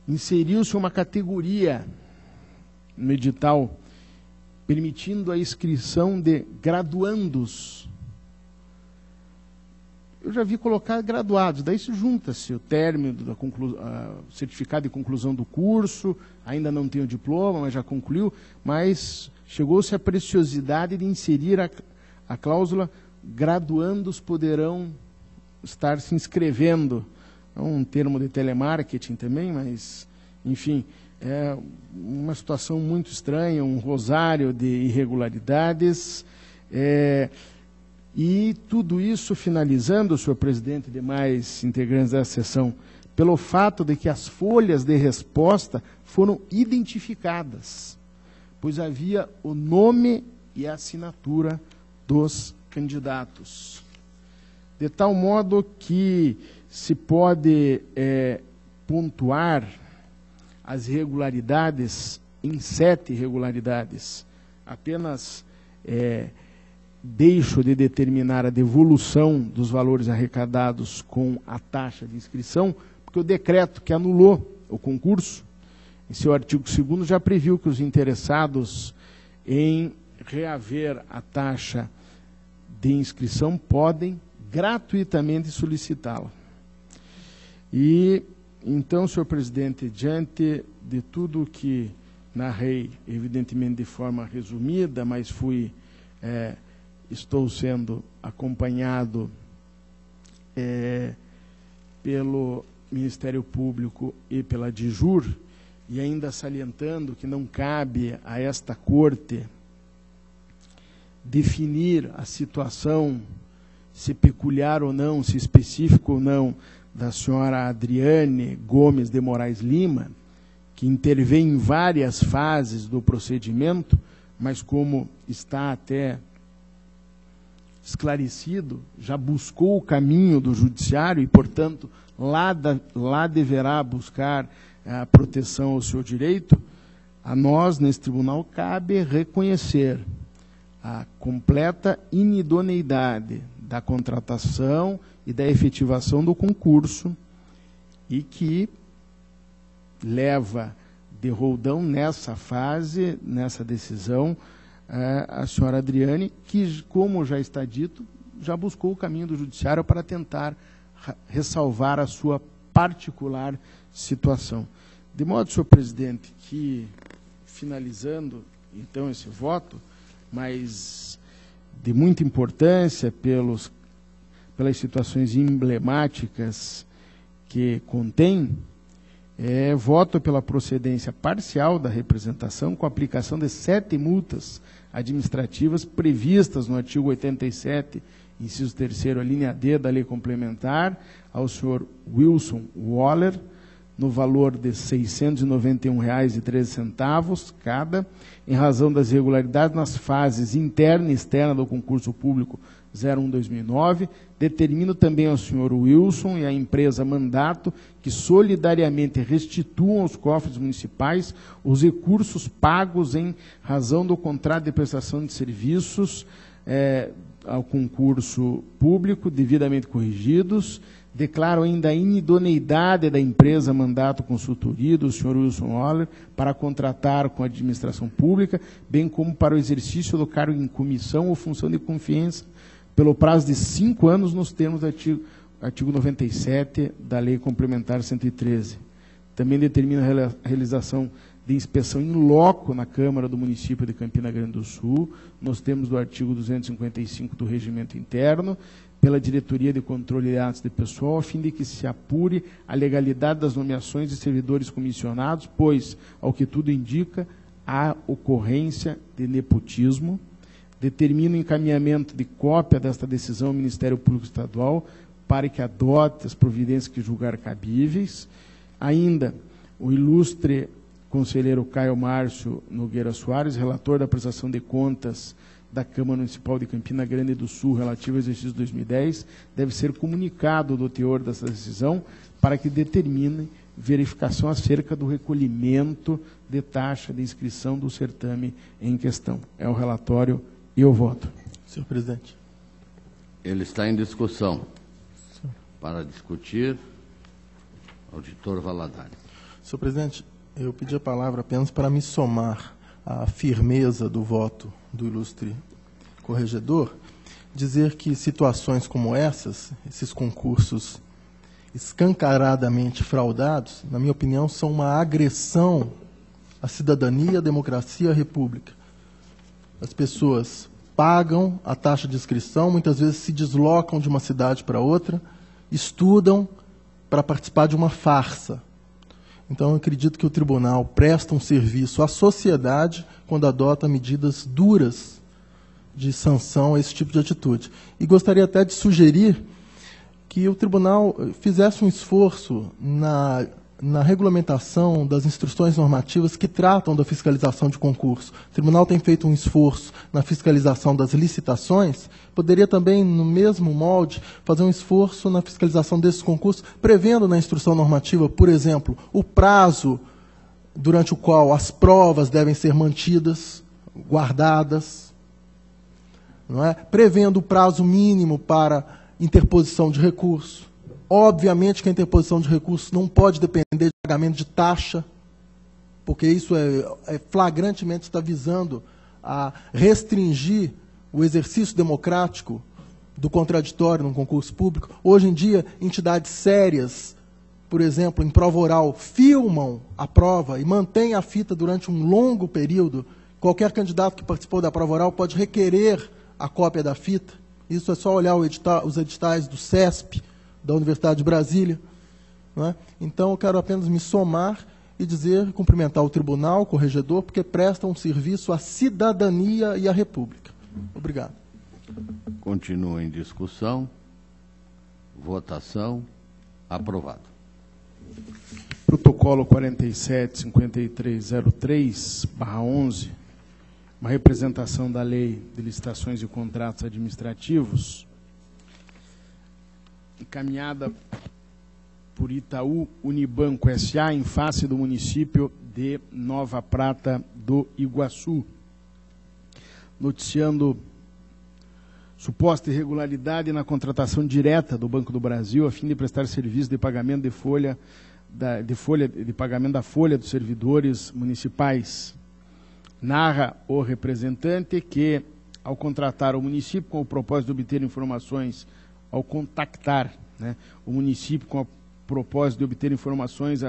Speaker 5: Inseriu-se uma categoria no edital permitindo a inscrição de graduandos. Eu já vi colocar graduados, daí se junta-se o término da certificado de conclusão do curso, ainda não tem o diploma, mas já concluiu, mas chegou-se a preciosidade de inserir a cláusula graduandos poderão estar se inscrevendo. É um termo de telemarketing também, mas, enfim, é uma situação muito estranha, um rosário de irregularidades. E tudo isso finalizando, senhor presidente e demais integrantes da sessão, pelo fato de que as folhas de resposta foram identificadas, pois havia o nome e a assinatura dos candidatos. De tal modo que se pode pontuar as irregularidades em 7 irregularidades. Apenas deixo de determinar a devolução dos valores arrecadados com a taxa de inscrição, porque o decreto que anulou o concurso, em seu artigo 2º, já previu que os interessados em reaver a taxa de inscrição podem gratuitamente solicitá-la. E, então, senhor presidente, diante de tudo que narrei, evidentemente de forma resumida, mas estou sendo acompanhado pelo Ministério Público e pela DIJUR, e ainda salientando que não cabe a esta Corte definir a situação, se peculiar ou não, se específico ou não, da senhora Adriane Gomes de Moraes Lima, que intervém em várias fases do procedimento, mas como está até esclarecido, já buscou o caminho do judiciário e, portanto, lá deverá buscar a proteção ao seu direito. A nós, nesse tribunal, cabe reconhecer a completa inidoneidade da contratação e da efetivação do concurso, e que leva de roldão nessa fase, nessa decisão, a senhora Adriane, que, como já está dito, já buscou o caminho do judiciário para tentar ressalvar a sua particular situação. De modo, senhor presidente, que, finalizando, então, esse voto, mas de muita importância pelas situações emblemáticas que contém, voto pela procedência parcial da representação com a aplicação de 7 multas administrativas previstas no artigo 87, inciso 3º, a linha D da lei complementar, ao senhor Wilson Waller, no valor de R$ 691,13 cada, em razão das irregularidades nas fases interna e externa do concurso público 01/2009, determino também ao senhor Wilson e à empresa Mandato que solidariamente restituam aos cofres municipais os recursos pagos em razão do contrato de prestação de serviços ao concurso público, devidamente corrigidos. Declaro ainda a inidoneidade da empresa Mandato Consultoria, do senhor Wilson Waller, para contratar com a administração pública, bem como para o exercício do cargo em comissão ou função de confiança, pelo prazo de 5 anos, nos termos do artigo 97 da Lei Complementar 113. Também determina a realização de inspeção in loco na Câmara do município de Campina Grande do Sul, nos termos do artigo 255 do Regimento Interno, pela Diretoria de Controle de Atos de Pessoal, a fim de que se apure a legalidade das nomeações de servidores comissionados, pois, ao que tudo indica, há ocorrência de nepotismo. Determina o encaminhamento de cópia desta decisão ao Ministério Público Estadual para que adote as providências que julgar cabíveis. Ainda, o ilustre conselheiro Caio Márcio Nogueira Soares, relator da prestação de contas da Câmara Municipal de Campina Grande do Sul relativa ao exercício 2010, deve ser comunicado do teor dessa decisão para que determine verificação acerca do recolhimento de taxa de inscrição do certame em questão. É o relatório e o voto.
Speaker 6: Senhor presidente.
Speaker 1: Ele está em discussão. Para discutir, auditor Valadares.
Speaker 6: Senhor presidente, eu pedi a palavra apenas para me somar à firmeza do voto do ilustre corregedor, dizer que situações como essas, esses concursos escancaradamente fraudados, na minha opinião, são uma agressão à cidadania, à democracia e à república. As pessoas pagam a taxa de inscrição, muitas vezes se deslocam de uma cidade para outra, estudam para participar de uma farsa. Então, eu acredito que o tribunal presta um serviço à sociedade quando adota medidas duras de sanção a esse tipo de atitude. E gostaria até de sugerir que o tribunal fizesse um esforço na regulamentação das instruções normativas que tratam da fiscalização de concurso. O tribunal tem feito um esforço na fiscalização das licitações, poderia também, no mesmo molde, fazer um esforço na fiscalização desses concursos, prevendo na instrução normativa, por exemplo, o prazo durante o qual as provas devem ser mantidas, guardadas, não é? Prevendo o prazo mínimo para interposição de recurso. Obviamente que a interposição de recurso não pode depender de pagamento de taxa, porque isso flagrantemente está visando a restringir o exercício democrático do contraditório num concurso público. Hoje em dia, entidades sérias, por exemplo, em prova oral, filmam a prova e mantêm a fita durante um longo período. Qualquer candidato que participou da prova oral pode requerer a cópia da fita. Isso é só olhar os editais do CESP, da Universidade de Brasília. Não é? Então, eu quero apenas me somar e dizer, cumprimentar o tribunal, o corregedor, porque presta um serviço à cidadania e à República. Obrigado.
Speaker 1: Continua em discussão. Votação. Aprovado.
Speaker 5: Protocolo 47.5303/11, uma representação da Lei de Licitações e Contratos Administrativos, encaminhada por Itaú Unibanco S.A. em face do município de Nova Prata do Iguaçu, noticiando suposta irregularidade na contratação direta do Banco do Brasil a fim de prestar serviço de pagamento de pagamento da folha dos servidores municipais. Narra o representante que, ao contratar o município com o propósito de obter informações, ao contactar o município com o propósito de obter informações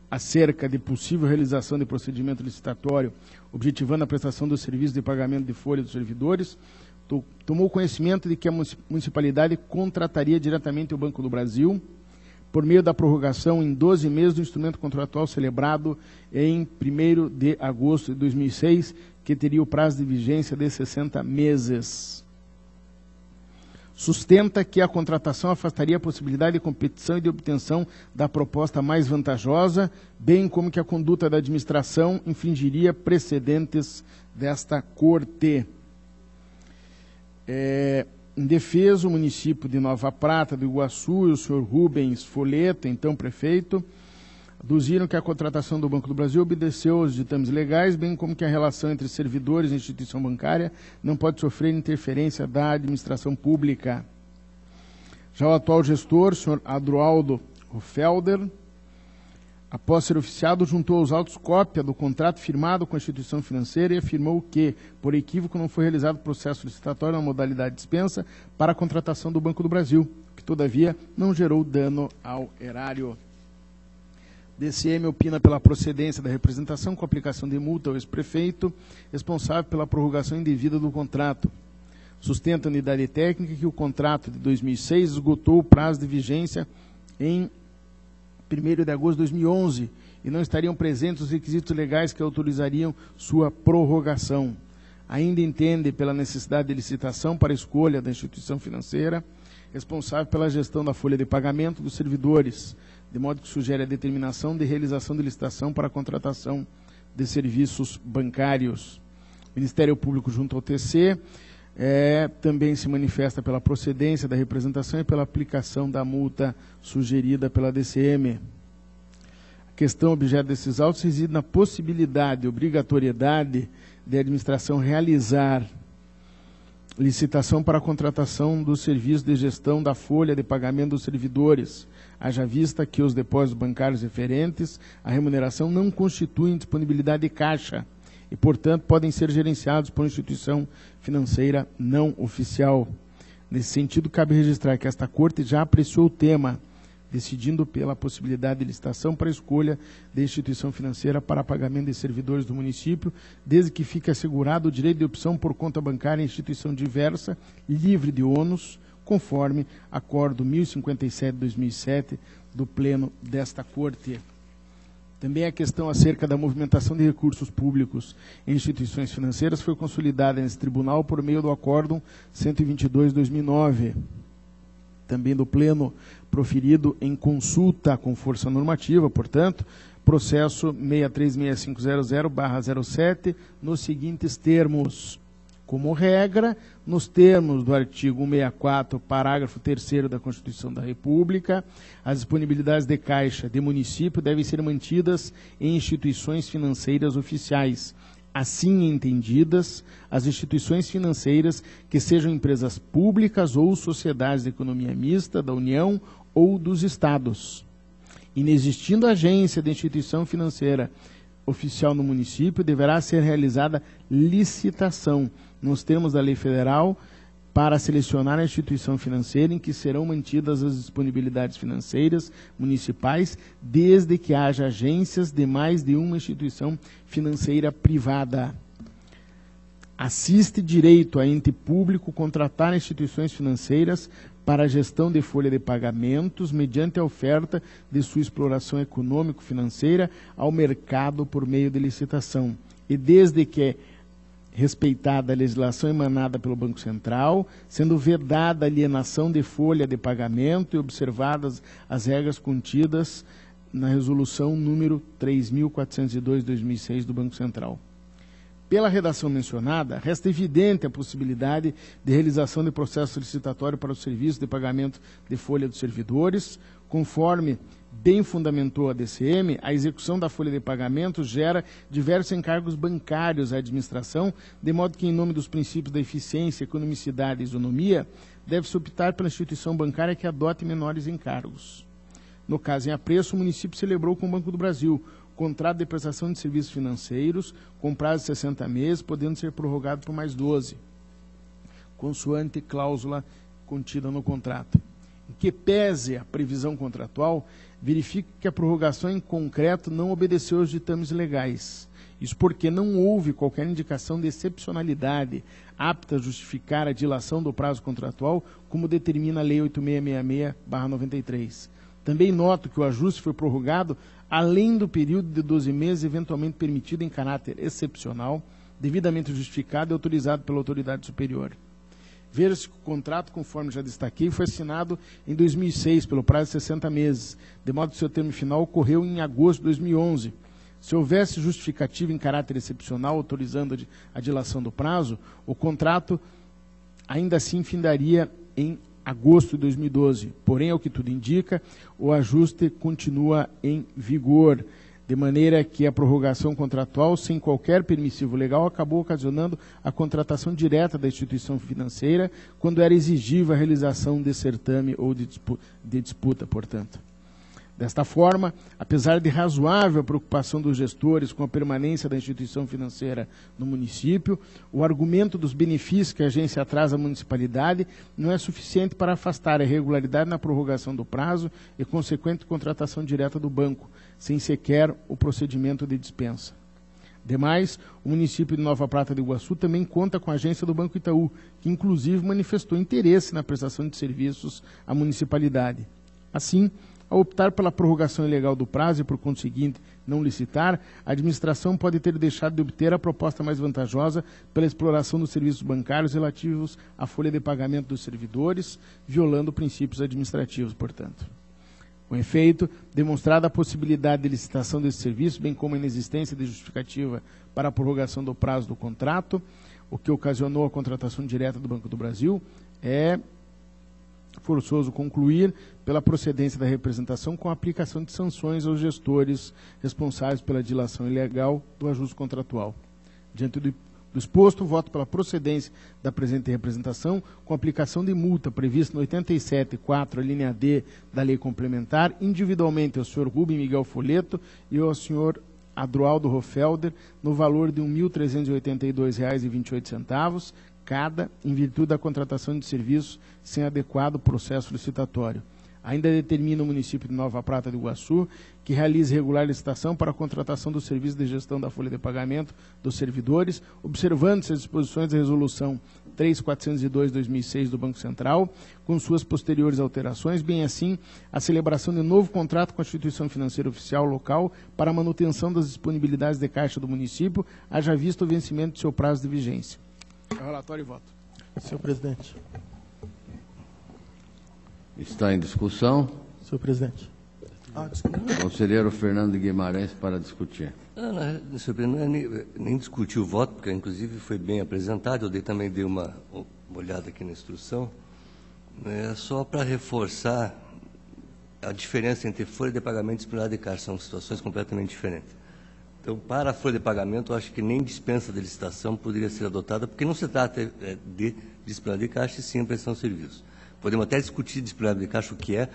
Speaker 5: acerca de possível realização de procedimento licitatório, objetivando a prestação do serviço de pagamento de folha dos servidores, tomou conhecimento de que a municipalidade contrataria diretamente o Banco do Brasil por meio da prorrogação em 12 meses do instrumento contratual celebrado em 1º de agosto de 2006, que teria o prazo de vigência de 60 meses. Sustenta que a contratação afastaria a possibilidade de competição e de obtenção da proposta mais vantajosa, bem como que a conduta da administração infringiria precedentes desta Corte. Em defesa, o município de Nova Prata do Iguaçu e o senhor Rubens Foleta, então prefeito, aduziram que a contratação do Banco do Brasil obedeceu aos ditames legais, bem como que a relação entre servidores e instituição bancária não pode sofrer interferência da administração pública. Já o atual gestor, o senhor Adroaldo Felder, após ser oficiado, juntou aos autos cópia do contrato firmado com a instituição financeira e afirmou que, por equívoco, não foi realizado processo licitatório na modalidade dispensa para a contratação do Banco do Brasil, que, todavia, não gerou dano ao erário. DCM opina pela procedência da representação com aplicação de multa ao ex-prefeito, responsável pela prorrogação indevida do contrato. Sustenta a unidade técnica que o contrato de 2006 esgotou o prazo de vigência em 1º de agosto de 2011 e não estariam presentes os requisitos legais que autorizariam sua prorrogação. Ainda entende pela necessidade de licitação para escolha da instituição financeira responsável pela gestão da folha de pagamento dos servidores, de modo que sugere a determinação de realização de licitação para a contratação de Serviços Bancários. O Ministério Público junto ao TC também se manifesta pela procedência da representação e pela aplicação da multa sugerida pela DCM. A questão objeto desses autos reside na possibilidade e obrigatoriedade de a administração realizar licitação para a contratação do serviço de gestão da folha de pagamento dos servidores, haja vista que os depósitos bancários referentes à remuneração não constituem disponibilidade de caixa e, portanto, podem ser gerenciados por instituição financeira não oficial. Nesse sentido, cabe registrar que esta Corte já apreciou o tema, decidindo pela possibilidade de licitação para a escolha de instituição financeira para pagamento de servidores do município, desde que fique assegurado o direito de opção por conta bancária em instituição diversa, livre de ônus, conforme Acordo 1057/2007 do Pleno desta Corte. Também a questão acerca da movimentação de recursos públicos em instituições financeiras foi consolidada nesse tribunal por meio do Acórdão 122/2009, também do Pleno proferido em consulta com força normativa, portanto, processo 636500/07, nos seguintes termos. Como regra, nos termos do artigo 164, parágrafo 3º da Constituição da República, as disponibilidades de caixa de município devem ser mantidas em instituições financeiras oficiais. Assim entendidas, as instituições financeiras que sejam empresas públicas ou sociedades de economia mista da União ou dos Estados. Inexistindo agência de instituição financeira oficial no município, deverá ser realizada licitação, nos termos da lei federal, para selecionar a instituição financeira em que serão mantidas as disponibilidades financeiras municipais, desde que haja agências de mais de uma instituição financeira privada. Assiste direito a ente público contratar instituições financeiras para a gestão de folha de pagamentos mediante a oferta de sua exploração econômico-financeira ao mercado por meio de licitação. E desde que respeitada a legislação emanada pelo Banco Central, sendo vedada a alienação de folha de pagamento e observadas as regras contidas na resolução número 3.402/2006 do Banco Central. Pela redação mencionada, resta evidente a possibilidade de realização de processo licitatório para o serviço de pagamento de folha dos servidores. Conforme bem fundamentou a DCM, a execução da folha de pagamento gera diversos encargos bancários à administração, de modo que, em nome dos princípios da eficiência, economicidade e isonomia, deve-se optar pela instituição bancária que adote menores encargos. No caso em apreço, o município celebrou com o Banco do Brasil contrato de prestação de serviços financeiros com prazo de 60 meses, podendo ser prorrogado por mais 12, consoante cláusula contida no contrato. Em que pese a previsão contratual, verifique que a prorrogação em concreto não obedeceu aos ditames legais. Isso porque não houve qualquer indicação de excepcionalidade apta a justificar a dilação do prazo contratual, como determina a Lei 8666/93. Também noto que o ajuste foi prorrogado além do período de 12 meses eventualmente permitido em caráter excepcional, devidamente justificado e autorizado pela autoridade superior. Veja-se que o contrato, conforme já destaquei, foi assinado em 2006, pelo prazo de 60 meses, de modo que seu termo final ocorreu em agosto de 2011. Se houvesse justificativa em caráter excepcional autorizando a dilação do prazo, o contrato ainda assim findaria em agosto de 2012. Porém, ao que tudo indica, o ajuste continua em vigor, de maneira que a prorrogação contratual, sem qualquer permissivo legal, acabou ocasionando a contratação direta da instituição financeira, quando era exigível a realização de certame ou de disputa, portanto. Desta forma, apesar de razoável preocupação dos gestores com a permanência da instituição financeira no município, o argumento dos benefícios que a agência traz à municipalidade não é suficiente para afastar a irregularidade na prorrogação do prazo e consequente contratação direta do banco, sem sequer o procedimento de dispensa. Demais, o município de Nova Prata de Iguaçu também conta com a agência do Banco Itaú, que inclusive manifestou interesse na prestação de serviços à municipalidade. Assim, ao optar pela prorrogação ilegal do prazo e, por conseguinte, não licitar, a administração pode ter deixado de obter a proposta mais vantajosa pela exploração dos serviços bancários relativos à folha de pagamento dos servidores, violando princípios administrativos, portanto. Com efeito, demonstrada a possibilidade de licitação desse serviço, bem como a inexistência de justificativa para a prorrogação do prazo do contrato, o que ocasionou a contratação direta do Banco do Brasil, é forçoso concluir pela procedência da representação com a aplicação de sanções aos gestores responsáveis pela dilação ilegal do ajuste contratual. Diante do exposto, voto pela procedência da presente representação com aplicação de multa prevista no 87.4, a linha D da lei complementar, individualmente ao senhor Rubem Miguel Folleto e ao senhor Adroaldo Hofelder, no valor de R$ 1.382,28, cada, em virtude da contratação de serviços sem adequado processo licitatório. Ainda determina o município de Nova Prata do Iguaçu que realize regular licitação para a contratação do serviço de gestão da folha de pagamento dos servidores, observando-se as disposições da Resolução 3402/2006 do Banco Central, com suas posteriores alterações, bem assim a celebração de novo contrato com a instituição financeira oficial local para a manutenção das disponibilidades de caixa do município, haja visto o vencimento de seu prazo de vigência. Relatório e voto.
Speaker 6: Senhor presidente.
Speaker 1: Está em discussão.
Speaker 6: Senhor presidente.
Speaker 1: Conselheiro Fernando de Guimarães para discutir.
Speaker 2: Senhor presidente, não é nem discutir o voto, porque inclusive foi bem apresentado, eu também dei uma olhada aqui na instrução, é só para reforçar a diferença entre folha de pagamento e disponibilidade de caixa, são situações completamente diferentes. Então, para a folha de pagamento, eu acho que nem dispensa de licitação poderia ser adotada, porque não se trata de disponibilidade de caixa, e sim a prestação de serviços. Podemos até discutir disponibilidade de caixa, o que é,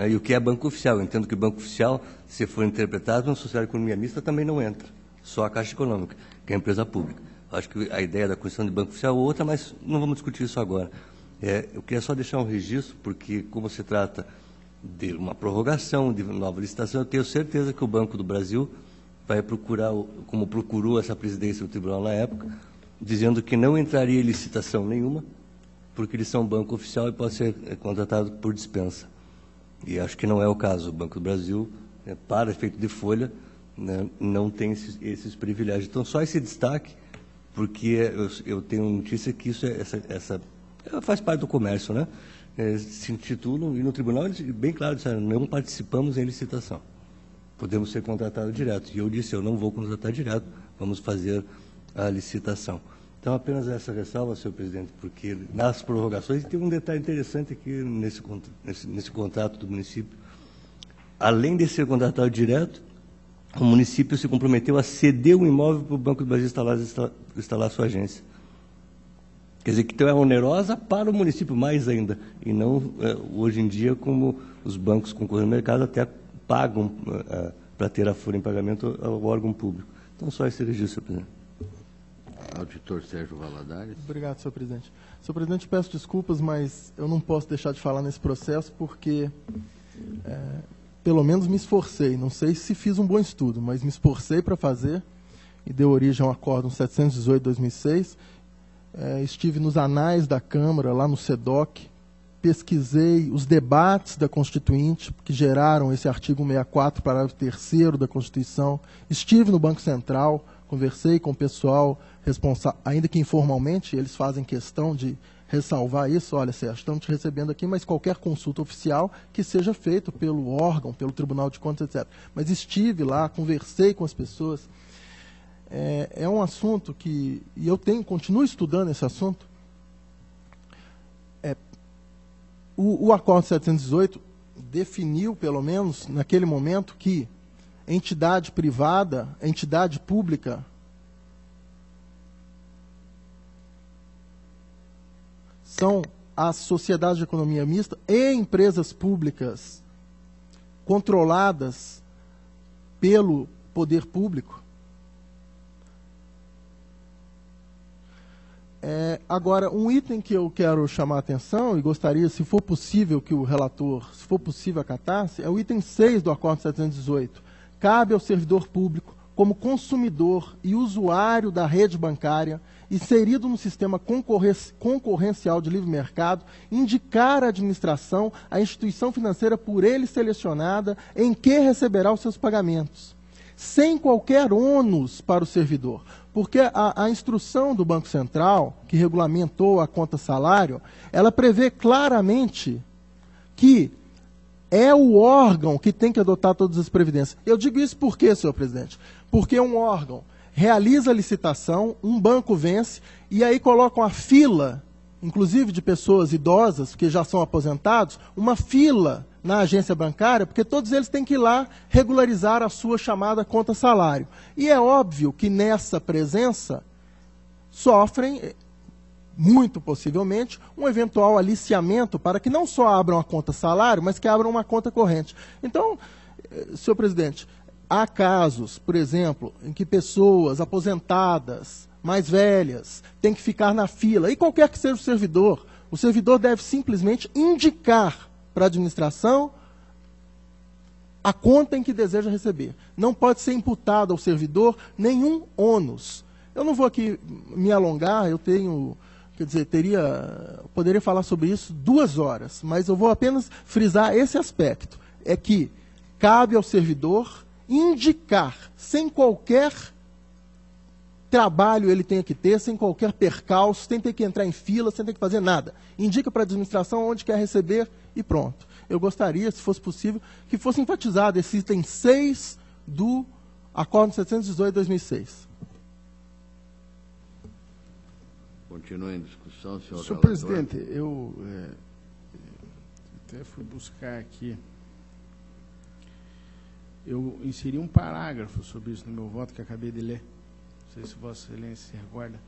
Speaker 2: e o que é banco oficial. Eu entendo que o banco oficial, se for interpretado, no social economia mista também não entra, só a Caixa Econômica, que é a empresa pública. Eu acho que a ideia da Constituição de banco oficial é outra, mas não vamos discutir isso agora. Eu queria só deixar um registro, porque como se trata de uma prorrogação, de nova licitação, eu tenho certeza que o Banco do Brasil vai procurar, como procurou essa presidência do tribunal na época, dizendo que não entraria em licitação nenhuma, porque eles são banco oficial e pode ser contratado por dispensa. E acho que não é o caso. O Banco do Brasil, para efeito de folha, né, não tem esses privilégios. Então, só esse destaque, porque eu tenho notícia que isso faz parte do comércio, né? Se intitulam, e no tribunal, eles, bem claro, disseram, não participamos em licitação. Podemos ser contratados direto. E eu disse, eu não vou contratar direto, vamos fazer a licitação. Então, apenas essa ressalva, senhor presidente, porque nas prorrogações tem um detalhe interessante aqui nesse contrato do município. Além de ser contratado direto, o município se comprometeu a ceder o imóvel para o Banco do Brasil instalar sua agência. Quer dizer, que então é onerosa para o município mais ainda, e não, hoje em dia, como os bancos concorrendo no mercado até pagam para ter a folha em pagamento ao órgão público. Então, só esse registro, senhor presidente.
Speaker 1: Auditor Sérgio Valadares.
Speaker 6: Obrigado, senhor presidente. Senhor presidente, peço desculpas, mas eu não posso deixar de falar nesse processo porque, pelo menos, me esforcei. Não sei se fiz um bom estudo, mas me esforcei para fazer e deu origem ao Acórdão 718/2006. Estive nos anais da Câmara, lá no SEDOC, pesquisei os debates da Constituinte, que geraram esse artigo 64, parágrafo 3º da Constituição. Estive no Banco Central, conversei com o pessoal responsável, ainda que informalmente, eles fazem questão de ressalvar isso. Olha, Sérgio, estamos te recebendo aqui, mas qualquer consulta oficial que seja feita pelo órgão, pelo Tribunal de Contas, etc. Mas estive lá, conversei com as pessoas. É um assunto que, e eu continuo estudando esse assunto. O Acórdão 718 definiu, pelo menos naquele momento, que entidade privada, entidade pública, são as sociedades de economia mista e empresas públicas controladas pelo poder público. Agora, um item que eu quero chamar a atenção e gostaria, se for possível, que o relator, se for possível, acatasse, é o item 6 do Acórdão 718. Cabe ao servidor público, como consumidor e usuário da rede bancária, inserido no sistema concorrencial de livre mercado, indicar à administração a instituição financeira por ele selecionada em que receberá os seus pagamentos, sem qualquer ônus para o servidor. Porque a instrução do Banco Central, que regulamentou a conta salário, ela prevê claramente que é o órgão que tem que adotar todas as previdências. Eu digo isso por quê, senhor presidente? Porque um órgão realiza a licitação, um banco vence, e aí coloca uma fila, inclusive de pessoas idosas, que já são aposentados, uma fila na agência bancária, porque todos eles têm que ir lá regularizar a sua chamada conta-salário. E é óbvio que nessa presença sofrem, muito possivelmente, um eventual aliciamento para que não só abram a conta-salário, mas que abram uma conta corrente. Então, senhor presidente, há casos, por exemplo, em que pessoas aposentadas, mais velhas, têm que ficar na fila, e qualquer que seja o servidor deve simplesmente indicar para a administração a conta em que deseja receber. Não pode ser imputado ao servidor nenhum ônus. Eu não vou aqui me alongar, eu tenho, quer dizer, poderia falar sobre isso 2 horas, mas eu vou apenas frisar esse aspecto, é que cabe ao servidor indicar, sem qualquer trabalho ele tenha que ter, sem qualquer percalço, sem ter que entrar em fila, sem ter que fazer nada. Indica para a administração onde quer receber e pronto. Eu gostaria, se fosse possível, que fosse enfatizado esse item 6 do Acordo 718/2006.
Speaker 1: Continua em discussão, senhor
Speaker 5: Senhor
Speaker 1: relator.
Speaker 5: presidente, eu até fui buscar aqui. Eu inseri um parágrafo sobre isso no meu voto que acabei de ler. Não sei se Vossa Excelência se recorda.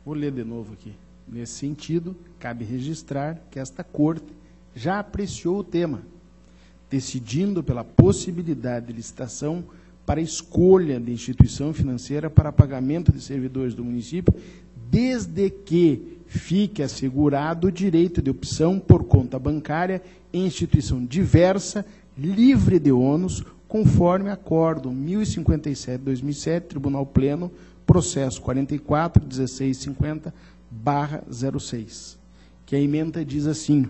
Speaker 5: Vou ler de novo aqui. Nesse sentido, cabe registrar que esta Corte já apreciou o tema, decidindo pela possibilidade de licitação para escolha de instituição financeira para pagamento de servidores do município, desde que fique assegurado o direito de opção por conta bancária em instituição diversa, livre de ônus, conforme Acordo 1057/2007, Tribunal Pleno, processo 44.1650/06, que a ementa diz assim: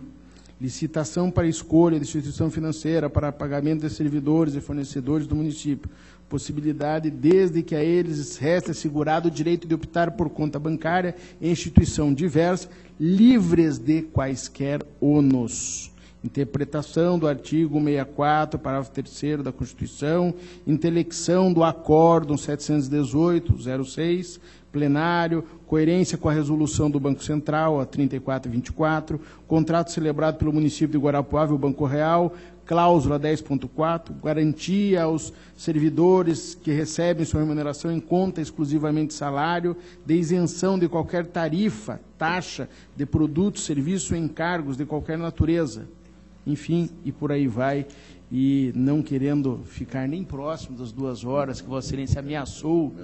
Speaker 5: licitação para escolha de instituição financeira para pagamento de servidores e fornecedores do município, possibilidade desde que a eles reste assegurado o direito de optar por conta bancária em instituição diversa, livres de quaisquer ônus. Interpretação do artigo 64, parágrafo 3º da Constituição, intelecção do Acórdão 718/06, plenário, coerência com a resolução do Banco Central, a 3424, contrato celebrado pelo município de Guarapuava e o Banco Real, cláusula 10.4, garantia aos servidores que recebem sua remuneração em conta exclusivamente salário, de isenção de qualquer tarifa, taxa de produtos, serviço ou encargos de qualquer natureza. Enfim, e por aí vai, e não querendo ficar nem próximo das 2 horas que Vossa Excelência ameaçou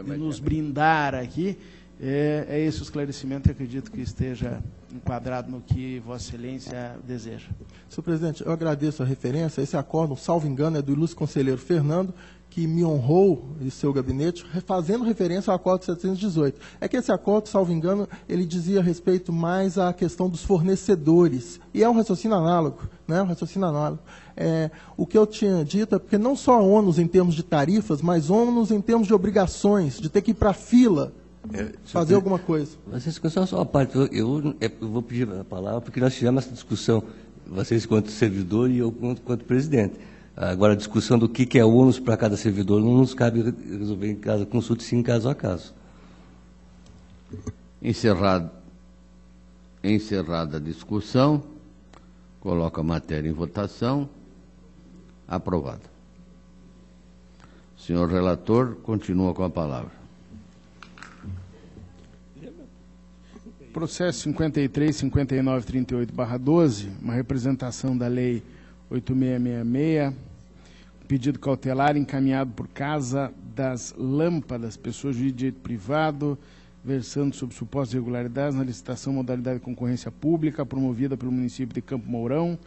Speaker 5: de nos brindar aqui, é esse o esclarecimento, e acredito que esteja enquadrado no que Vossa Excelência deseja.
Speaker 6: Senhor presidente, eu agradeço a referência. Esse acordo, salvo engano, é do ilustre conselheiro Fernando, que me honrou e seu gabinete, fazendo referência ao Acordo 718. É que esse acordo, salvo engano, ele dizia respeito mais à questão dos fornecedores. E é um raciocínio análogo, né? Um raciocínio análogo. O que eu tinha dito é porque não só ônus em termos de tarifas, mas ônus em termos de obrigações, de ter que ir para a fila, fazer alguma coisa.
Speaker 2: Vocês só uma parte. Eu vou pedir a palavra porque nós tivemos essa discussão, vocês quanto servidor e eu quanto presidente. Agora, a discussão do que é ônus para cada servidor não nos cabe resolver em casa, consulta sim, caso a caso.
Speaker 1: Encerrada a discussão, coloco a matéria em votação. Aprovada. Senhor relator, continua com a palavra.
Speaker 5: Processo 53.5938/12, uma representação da Lei 8666, pedido cautelar encaminhado por Casa das Lâmpadas, pessoa jurídica de direito privado, versando sobre supostas irregularidades na licitação modalidade de concorrência pública promovida pelo município de Campo Mourão,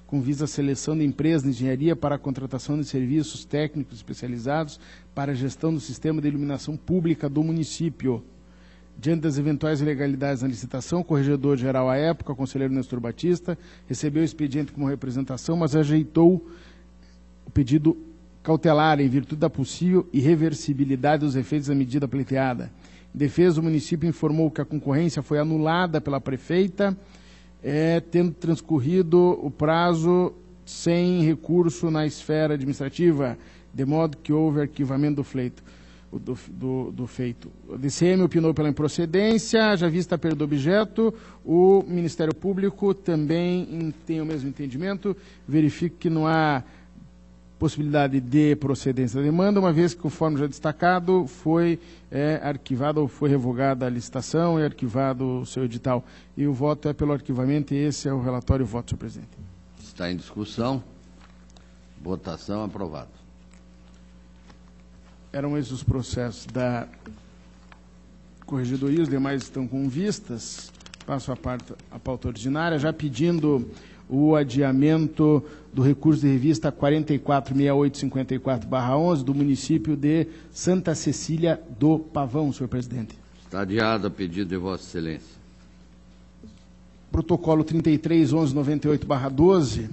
Speaker 5: com vista à seleção de empresas de engenharia para a contratação de serviços técnicos especializados para a gestão do sistema de iluminação pública do município. Diante das eventuais ilegalidades na licitação, o corregedor-geral à época, o conselheiro Nestor Batista, recebeu o expediente como representação, mas ajeitou o pedido cautelar em virtude da possível irreversibilidade dos efeitos da medida pleiteada. Em defesa, o município informou que a concorrência foi anulada pela prefeita, tendo transcorrido o prazo sem recurso na esfera administrativa, de modo que houve arquivamento do feito. O DCM opinou pela improcedência, já vista a perda do objeto, o Ministério Público também tem o mesmo entendimento, verifica que não há possibilidade de procedência da demanda, uma vez que, conforme já destacado, foi arquivada ou foi revogada a licitação e arquivado o seu edital. E o voto é pelo arquivamento, e esse é o relatório e o voto, senhor presidente.
Speaker 1: Está em discussão. Votação. Aprovado.
Speaker 5: Eram esses os processos da corregedoria, os demais estão com vistas. Passo a pauta ordinária, já pedindo o adiamento do recurso de revista 446854/11 do município de Santa Cecília do Pavão, senhor presidente.
Speaker 1: Está adiado a pedido de Vossa Excelência.
Speaker 5: Protocolo 33.1198/12.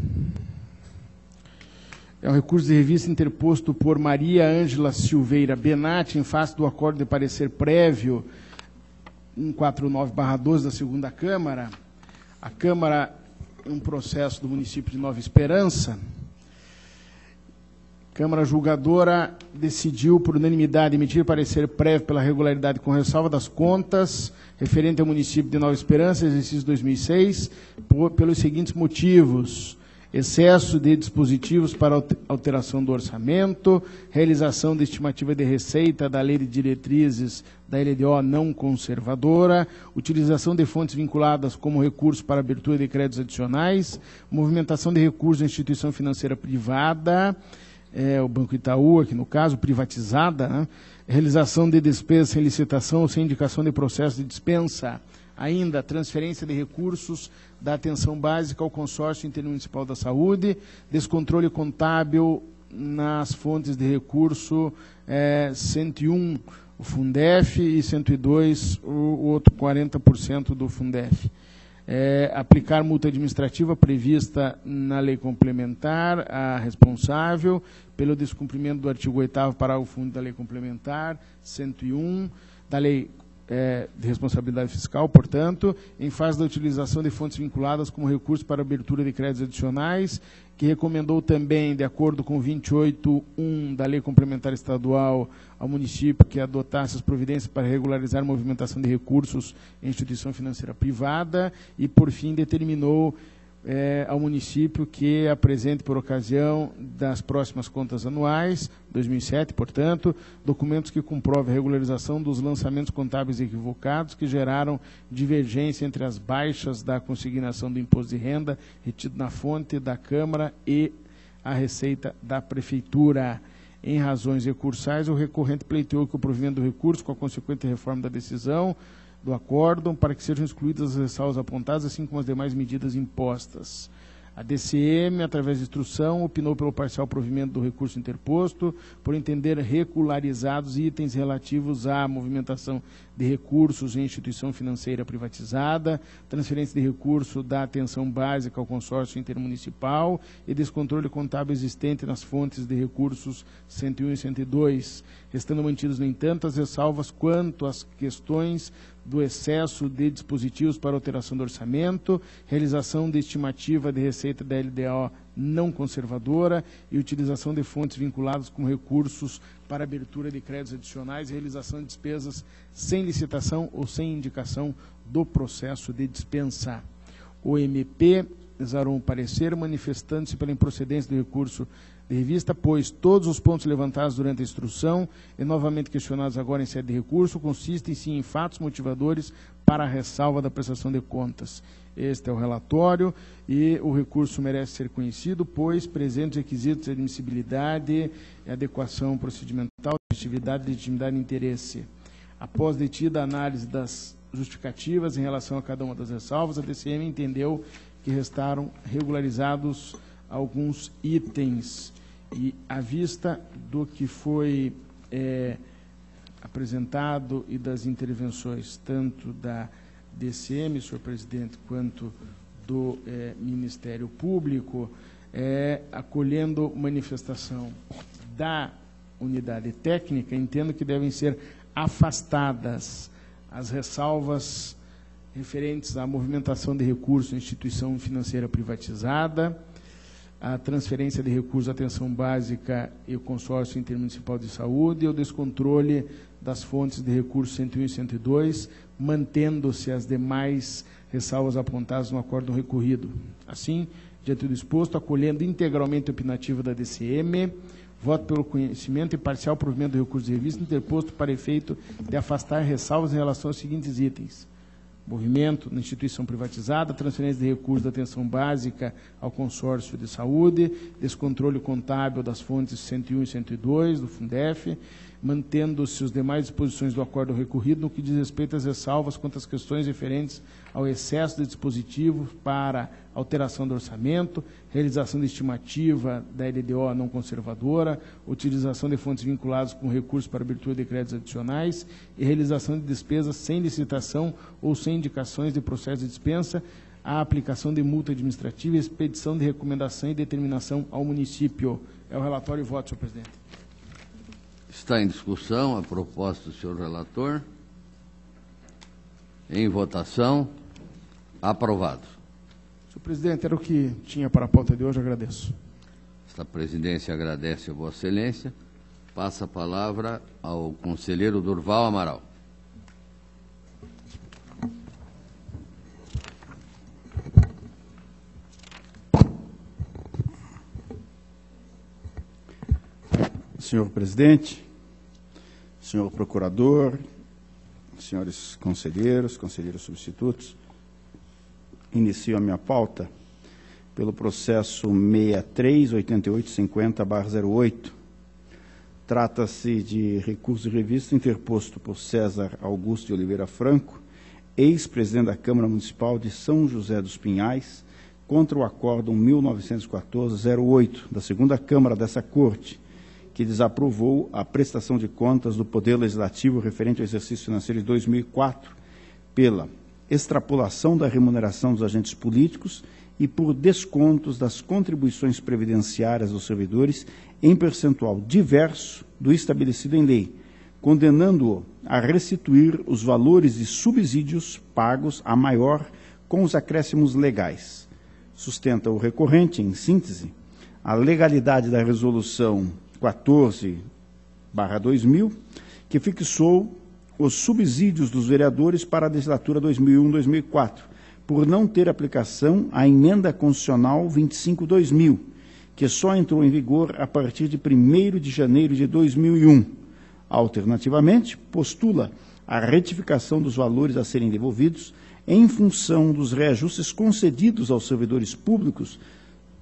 Speaker 5: É um recurso de revista interposto por Maria Ângela Silveira Benatti, em face do acordo de parecer prévio 149/12 da segunda Câmara. A Câmara, um processo do município de Nova Esperança, Câmara Julgadora decidiu, por unanimidade, emitir parecer prévio pela regularidade com ressalva das contas referente ao município de Nova Esperança, exercício 2006, pelos seguintes motivos: excesso de dispositivos para alteração do orçamento, realização de estimativa de receita da Lei de Diretrizes da LDO não conservadora, utilização de fontes vinculadas como recurso para abertura de créditos adicionais, movimentação de recursos da instituição financeira privada, o Banco Itaú, aqui no caso, privatizada, né? Realização de despesas sem licitação ou sem indicação de processo de dispensa. Ainda, transferência de recursos da atenção básica ao Consórcio Intermunicipal da Saúde, descontrole contábil nas fontes de recurso 101, o Fundef, e 102, o outro 40% do Fundef. Aplicar multa administrativa prevista na lei complementar à responsável pelo descumprimento do artigo 8º parágrafo 1 da lei complementar 101, da lei de responsabilidade fiscal, portanto, em fase da utilização de fontes vinculadas como recurso para abertura de créditos adicionais, que recomendou também, de acordo com 28.1 da Lei Complementar Estadual, ao município que adotasse as providências para regularizar a movimentação de recursos em instituição financeira privada e, por fim, determinou ao município que apresente, por ocasião das próximas contas anuais, 2007, portanto, documentos que comprovem a regularização dos lançamentos contábeis equivocados que geraram divergência entre as baixas da consignação do imposto de renda retido na fonte da Câmara e a receita da Prefeitura. Em razões recursais, o recorrente pleiteou que o provimento do recurso, com a consequente reforma da decisão do acórdão, para que sejam excluídas as ressalvas apontadas, assim como as demais medidas impostas. A DCM, através de instrução, opinou pelo parcial provimento do recurso interposto, por entender regularizados itens relativos à movimentação de recursos em instituição financeira privatizada, transferência de recurso da atenção básica ao consórcio intermunicipal e descontrole contábil existente nas fontes de recursos 101 e 102, restando mantidos, no entanto, as ressalvas quanto às questões do excesso de dispositivos para alteração do orçamento, realização de estimativa de receita da LDO não conservadora e utilização de fontes vinculadas com recursos para abertura de créditos adicionais e realização de despesas sem licitação ou sem indicação do processo de dispensa. O MP exarou um parecer manifestando-se pela improcedência do recurso de revista, pois todos os pontos levantados durante a instrução e novamente questionados agora em sede de recurso consistem sim em fatos motivadores para a ressalva da prestação de contas. Este é o relatório e o recurso merece ser conhecido, pois presentes requisitos de admissibilidade, adequação procedimental, objetividade, legitimidade e interesse. Após detida a análise das justificativas em relação a cada uma das ressalvas, a DCM entendeu que restaram regularizados alguns itens e, à vista do que foi apresentado e das intervenções tanto da DCM, senhor presidente, quanto do Ministério Público, acolhendo manifestação da unidade técnica, entendo que devem ser afastadas as ressalvas referentes à movimentação de recursos em instituição financeira privatizada, a transferência de recursos à atenção básica e o consórcio intermunicipal de saúde e o descontrole das fontes de recursos 101 e 102, mantendo-se as demais ressalvas apontadas no acórdão recorrido. Assim, diante do exposto, acolhendo integralmente a opinativa da DCM, voto pelo conhecimento e parcial provimento do recurso de revista interposto para efeito de afastar ressalvas em relação aos seguintes itens: movimento na instituição privatizada, transferência de recursos da atenção básica ao consórcio de saúde, descontrole contábil das fontes 101 e 102 do Fundef, mantendo-se as demais disposições do acórdão recorrido no que diz respeito às ressalvas quanto às questões referentes ao excesso de dispositivos para alteração do orçamento, realização de estimativa da LDO não conservadora, utilização de fontes vinculadas com recursos para abertura de créditos adicionais e realização de despesas sem licitação ou sem indicações de processo de dispensa, a aplicação de multa administrativa e expedição de recomendação e determinação ao município. É o relatório e voto, senhor presidente.
Speaker 1: Está em discussão a proposta do senhor relator. Em votação. Aprovado.
Speaker 5: Senhor presidente, era o que tinha para a pauta de hoje, agradeço.
Speaker 1: Esta presidência agradece a Vossa Excelência. Passa a palavra ao conselheiro Durval Amaral.
Speaker 7: Senhor presidente, senhor procurador, senhores conselheiros, conselheiros substitutos, inicio a minha pauta pelo processo 638850/08. Trata-se de recurso de revista interposto por César Augusto de Oliveira Franco, ex-presidente da Câmara Municipal de São José dos Pinhais, contra o acórdão 1914-08 da segunda Câmara dessa Corte, que desaprovou a prestação de contas do Poder Legislativo referente ao exercício financeiro de 2004 pela extrapolação da remuneração dos agentes políticos e por descontos das contribuições previdenciárias dos servidores em percentual diverso do estabelecido em lei, condenando-o a restituir os valores de subsídios pagos a maior com os acréscimos legais. Sustenta o recorrente, em síntese, a legalidade da resolução 14/2000, que fixou os subsídios dos vereadores para a legislatura 2001-2004, por não ter aplicação à emenda constitucional 25/2000, que só entrou em vigor a partir de 1º de janeiro de 2001. Alternativamente, postula a retificação dos valores a serem devolvidos em função dos reajustes concedidos aos servidores públicos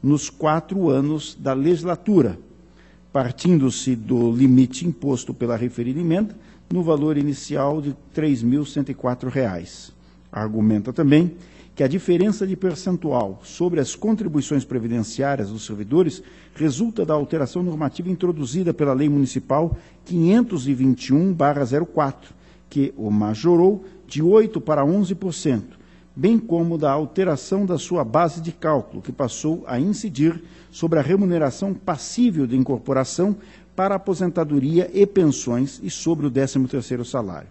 Speaker 7: nos 4 anos da legislatura, partindo-se do limite imposto pela referida emenda no valor inicial de R$ 3.104. Argumenta também que a diferença de percentual sobre as contribuições previdenciárias dos servidores resulta da alteração normativa introduzida pela Lei Municipal 521/04, que o majorou de 8% para 11%, bem como da alteração da sua base de cálculo, que passou a incidir sobre a remuneração passível de incorporação para aposentadoria e pensões e sobre o 13º salário.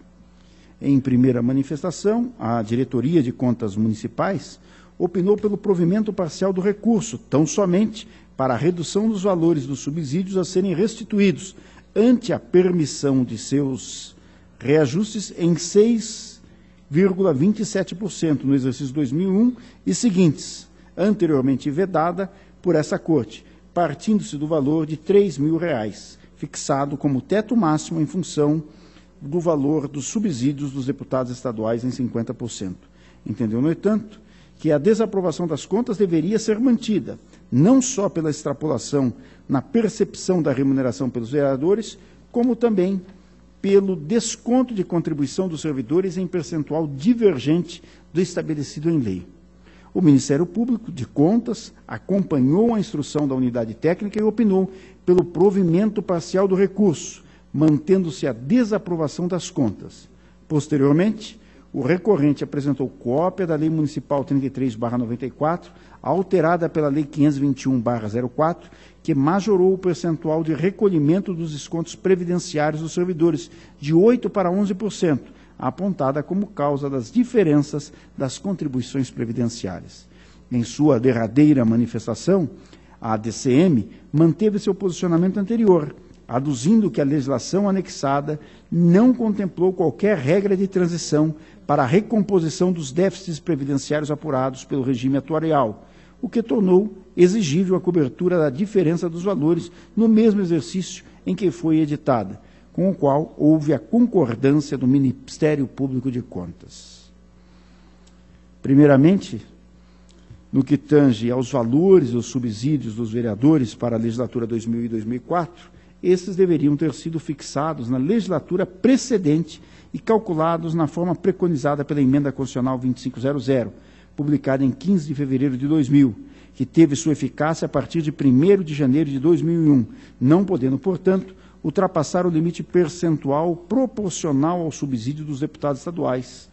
Speaker 7: Em primeira manifestação, a Diretoria de Contas Municipais opinou pelo provimento parcial do recurso, tão somente para a redução dos valores dos subsídios a serem restituídos, ante a permissão de seus reajustes em 6,27% no exercício 2001 e seguintes, anteriormente vedada por essa Corte, partindo-se do valor de R$ 3.000, fixado como teto máximo em função do valor dos subsídios dos deputados estaduais em 50%. Entendeu, no entanto, que a desaprovação das contas deveria ser mantida, não só pela extrapolação na percepção da remuneração pelos vereadores, como também pelo desconto de contribuição dos servidores em percentual divergente do estabelecido em lei. O Ministério Público de Contas acompanhou a instrução da unidade técnica e opinou pelo provimento parcial do recurso, mantendo-se a desaprovação das contas. Posteriormente, o recorrente apresentou cópia da Lei Municipal 33/94, alterada pela Lei 521/04, que majorou o percentual de recolhimento dos descontos previdenciários dos servidores de 8% para 11%, apontada como causa das diferenças das contribuições previdenciárias. Em sua derradeira manifestação, A DCM manteve seu posicionamento anterior, aduzindo que a legislação anexada não contemplou qualquer regra de transição para a recomposição dos déficits previdenciários apurados pelo regime atuarial, o que tornou exigível a cobertura da diferença dos valores no mesmo exercício em que foi editada, com o qual houve a concordância do Ministério Público de Contas. Primeiramente, no que tange aos valores e aos subsídios dos vereadores para a legislatura 2000 e 2004, esses deveriam ter sido fixados na legislatura precedente e calculados na forma preconizada pela Emenda Constitucional 2500, publicada em 15 de fevereiro de 2000, que teve sua eficácia a partir de 1º de janeiro de 2001, não podendo, portanto, ultrapassar o limite percentual proporcional ao subsídio dos deputados estaduais,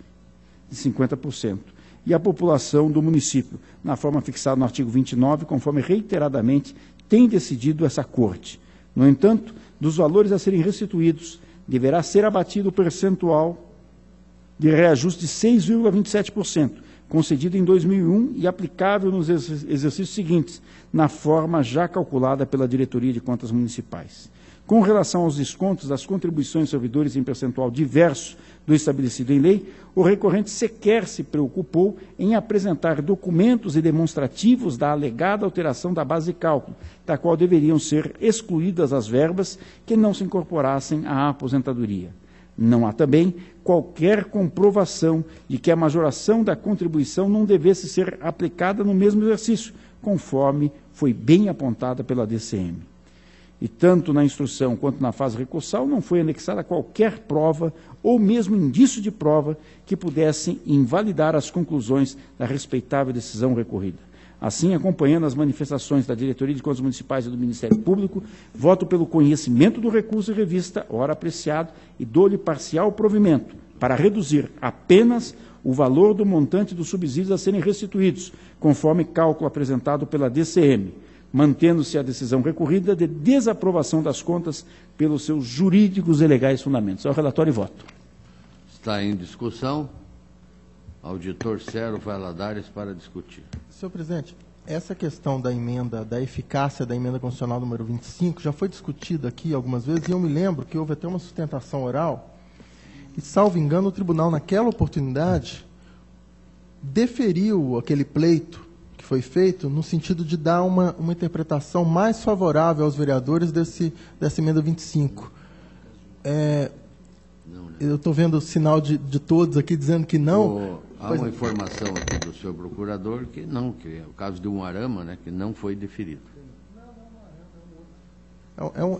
Speaker 7: de 50%, e a população do município, na forma fixada no artigo 29, conforme reiteradamente tem decidido essa Corte. No entanto, dos valores a serem restituídos, deverá ser abatido o percentual de reajuste de 6,27%, concedido em 2001 e aplicável nos exercícios seguintes, na forma já calculada pela Diretoria de Contas Municipais. Com relação aos descontos das contribuições dos servidores em percentual diverso do estabelecido em lei, o recorrente sequer se preocupou em apresentar documentos e demonstrativos da alegada alteração da base de cálculo, da qual deveriam ser excluídas as verbas que não se incorporassem à aposentadoria. Não há também qualquer comprovação de que a majoração da contribuição não devesse ser aplicada no mesmo exercício, conforme foi bem apontada pela DCM. E tanto na instrução quanto na fase recursal não foi anexada qualquer prova ou mesmo indício de prova que pudessem invalidar as conclusões da respeitável decisão recorrida. Assim, acompanhando as manifestações da Diretoria de Contas Municipais e do Ministério Público, voto pelo conhecimento do recurso em revista, ora apreciado, e dou-lhe parcial provimento para reduzir apenas o valor do montante dos subsídios a serem restituídos, conforme cálculo apresentado pela DCM, mantendo-se a decisão recorrida de desaprovação das contas pelos seus jurídicos e legais fundamentos. É o relatório e voto.
Speaker 1: Está em discussão. Auditor Cero Valadares para discutir.
Speaker 6: Senhor presidente, essa questão da emenda, da eficácia da emenda constitucional número 25, já foi discutida aqui algumas vezes, e eu me lembro que houve até uma sustentação oral, e, salvo engano, o tribunal, naquela oportunidade, deferiu aquele pleito que foi feito no sentido de dar uma interpretação mais favorável aos vereadores dessa emenda 25. Eu estou vendo o sinal de todos aqui dizendo que não.
Speaker 1: Há uma informação aqui do senhor procurador que não, que é o caso de Umuarama, né, que não foi deferido.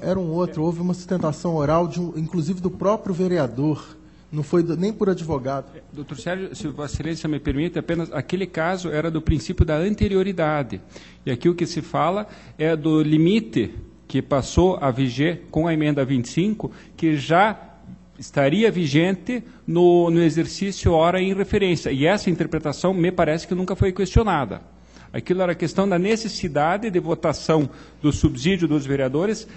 Speaker 6: Era um outro, houve uma sustentação oral, inclusive do próprio vereador, não foi nem por advogado.
Speaker 8: Doutor Sérgio, se Vossa Excelência me permite, apenas aquele caso era do princípio da anterioridade. E aqui o que se fala é do limite que passou a viger com a emenda 25, que já estaria vigente no exercício hora em referência. E essa interpretação me parece que nunca foi questionada. Aquilo era questão da necessidade de votação do subsídio dos vereadores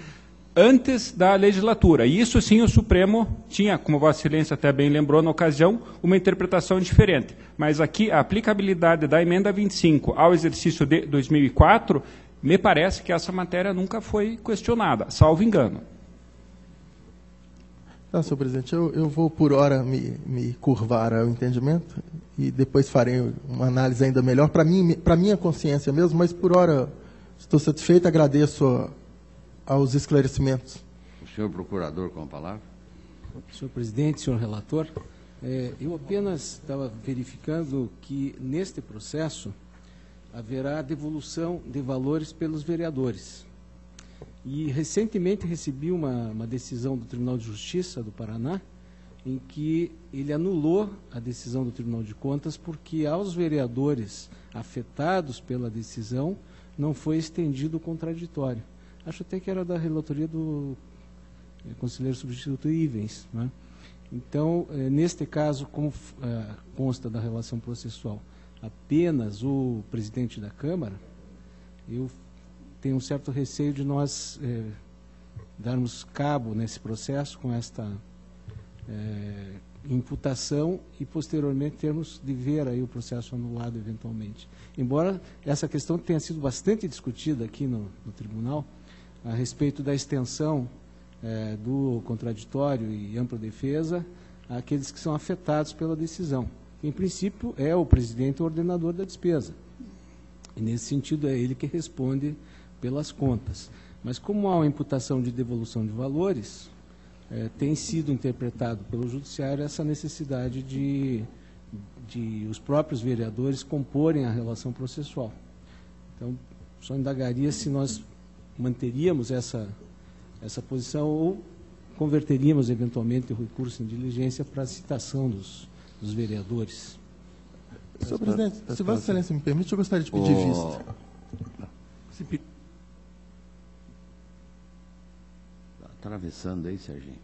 Speaker 8: antes da legislatura. E isso sim o Supremo tinha, como Vossa Excelência até bem lembrou na ocasião, uma interpretação diferente. Mas aqui a aplicabilidade da emenda 25 ao exercício de 2004, me parece que essa matéria nunca foi questionada, salvo engano.
Speaker 6: Tá, senhor presidente, eu vou por hora me curvar ao entendimento e depois farei uma análise ainda melhor para minha consciência mesmo, mas por hora estou satisfeito, agradeço aos esclarecimentos.
Speaker 1: O senhor procurador com a palavra.
Speaker 3: Senhor presidente, senhor relator, eu apenas estava verificando que neste processo haverá devolução de valores pelos vereadores. E recentemente recebi uma decisão do Tribunal de Justiça do Paraná, em que ele anulou a decisão do Tribunal de Contas, porque aos vereadores afetados pela decisão não foi estendido o contraditório. Acho até que era da relatoria do conselheiro substituto Ivens, né? Então, neste caso, como consta da relação processual apenas o presidente da Câmara, eu tenho um certo receio de nós darmos cabo nesse processo com esta imputação e, posteriormente, termos de ver aí o processo anulado eventualmente. Embora essa questão tenha sido bastante discutida aqui no tribunal, a respeito da extensão do contraditório e ampla defesa àqueles que são afetados pela decisão. Em princípio, é o presidente o ordenador da despesa. E, nesse sentido, é ele que responde pelas contas. Mas, como há uma imputação de devolução de valores, tem sido interpretado pelo Judiciário essa necessidade de os próprios vereadores comporem a relação processual. Então, só indagaria se nós manteríamos essa posição ou converteríamos, eventualmente, o recurso em diligência para a citação dos vereadores.
Speaker 6: Senhor presidente, se Vossa Excelência me permite, eu gostaria de pedir vista.
Speaker 1: Está atravessando aí, Serginho.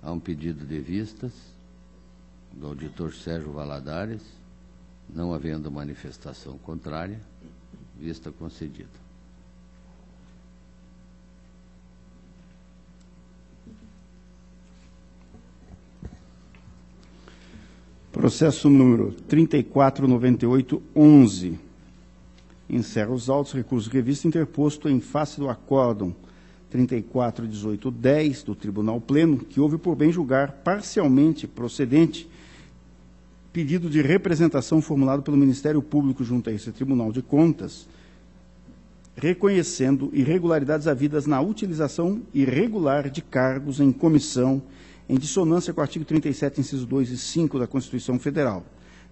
Speaker 1: Há um pedido de vistas do auditor Sérgio Valadares, não havendo manifestação contrária, vista concedida.
Speaker 7: Processo número 3498-11. Encerra os autos, recurso revista interposto em face do acórdão 3418-10 do Tribunal Pleno, que houve por bem julgar parcialmente procedente pedido de representação formulado pelo Ministério Público junto a esse Tribunal de Contas, reconhecendo irregularidades havidas na utilização irregular de cargos em comissão, em dissonância com o artigo 37, inciso 2 e 5 da Constituição Federal.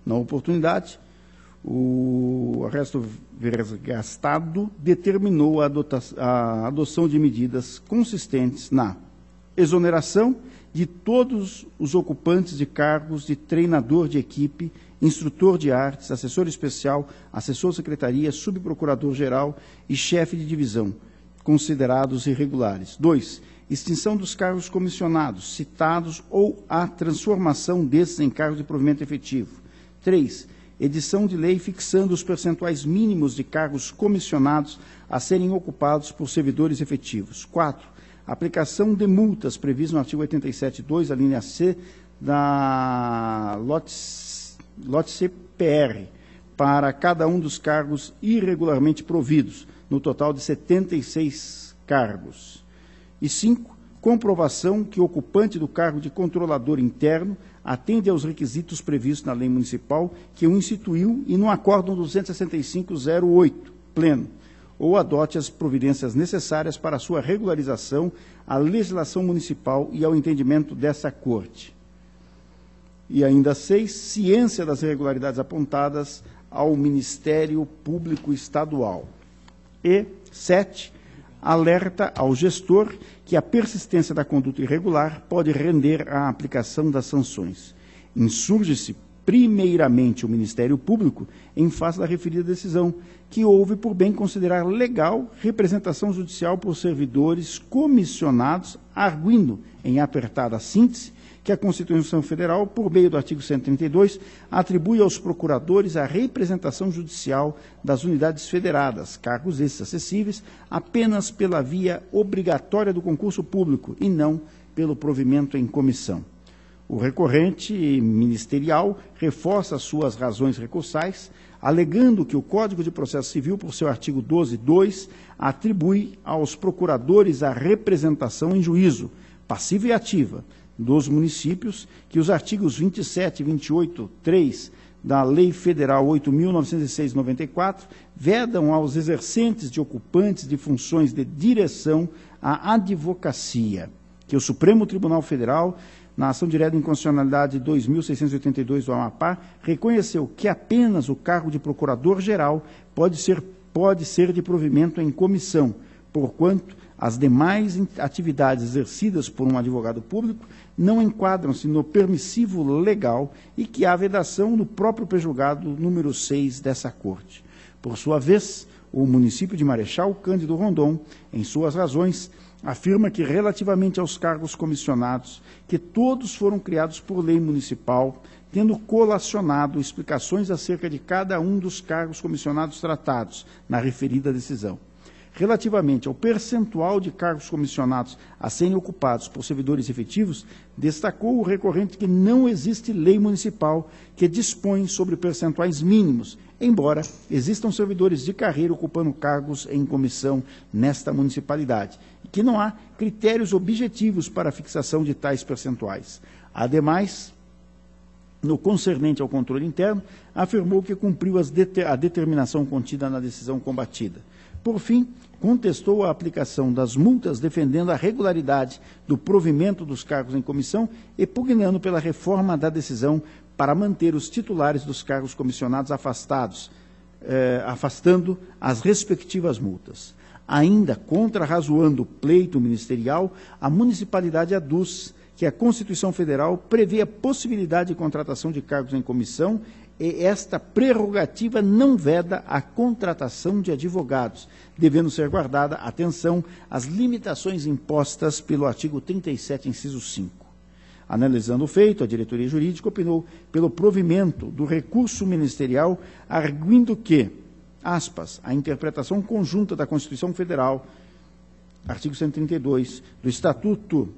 Speaker 7: Na oportunidade, o arresto vergastado determinou a adoção de medidas consistentes na exoneração de todos os ocupantes de cargos de treinador de equipe, instrutor de artes, assessor especial, assessor secretaria, subprocurador-geral e chefe de divisão, considerados irregulares. 2. Extinção dos cargos comissionados, citados ou a transformação desses em cargos de provimento efetivo. 3. Edição de lei fixando os percentuais mínimos de cargos comissionados a serem ocupados por servidores efetivos. 4. Aplicação de multas previstas no artigo 87.2, a linha C, da lote CPR, para cada um dos cargos irregularmente providos, no total de 76 cargos. E 5, comprovação que o ocupante do cargo de controlador interno atende aos requisitos previstos na lei municipal que o instituiu e no acórdão 265-08, pleno, ou adote as providências necessárias para a sua regularização à legislação municipal e ao entendimento dessa Corte. E ainda 6, ciência das irregularidades apontadas ao Ministério Público Estadual. E 7, alerta ao gestor que a persistência da conduta irregular pode render a aplicação das sanções. Insurge-se primeiramente o Ministério Público em face da referida decisão, que houve por bem considerar legal representação judicial por servidores comissionados, arguindo, em apertada síntese, que a Constituição Federal, por meio do artigo 132, atribui aos procuradores a representação judicial das unidades federadas, cargos esses acessíveis apenas pela via obrigatória do concurso público e não pelo provimento em comissão. O recorrente ministerial reforça suas razões recursais, alegando que o Código de Processo Civil, por seu artigo 12.2, atribui aos procuradores a representação em juízo, passiva e ativa, dos municípios, que os artigos 27 e 28.3 da Lei Federal 8.906/94 vedam aos exercentes de ocupantes de funções de direção à advocacia, que o Supremo Tribunal Federal, na ação direta de inconstitucionalidade 2.682 do Amapá, reconheceu que apenas o cargo de procurador-geral pode ser de provimento em comissão, porquanto as demais atividades exercidas por um advogado público não enquadram-se no permissivo legal e que há vedação no próprio pré-julgado número 6 dessa Corte. Por sua vez, o município de Marechal Cândido Rondon, em suas razões, afirma que, relativamente aos cargos comissionados, que todos foram criados por lei municipal, tendo colacionado explicações acerca de cada um dos cargos comissionados tratados na referida decisão. relativamente ao percentual de cargos comissionados a serem ocupados por servidores efetivos, destacou o recorrente que não existe lei municipal que dispõe sobre percentuais mínimos, embora existam servidores de carreira ocupando cargos em comissão nesta municipalidade, e que não há critérios objetivos para a fixação de tais percentuais. Ademais, no concernente ao controle interno, afirmou que cumpriu a determinação contida na decisão combatida. Por fim, contestou a aplicação das multas, defendendo a regularidade do provimento dos cargos em comissão e pugnando pela reforma da decisão para manter os titulares dos cargos comissionados afastando as respectivas multas. Ainda contrarrazoando o pleito ministerial, a municipalidade aduz que a Constituição Federal prevê a possibilidade de contratação de cargos em comissão e esta prerrogativa não veda a contratação de advogados, devendo ser guardada atenção às limitações impostas pelo artigo 37, inciso 5. Analisando o feito, a diretoria jurídica opinou pelo provimento do recurso ministerial, arguindo que, aspas, a interpretação conjunta da Constituição Federal, artigo 132, do Estatuto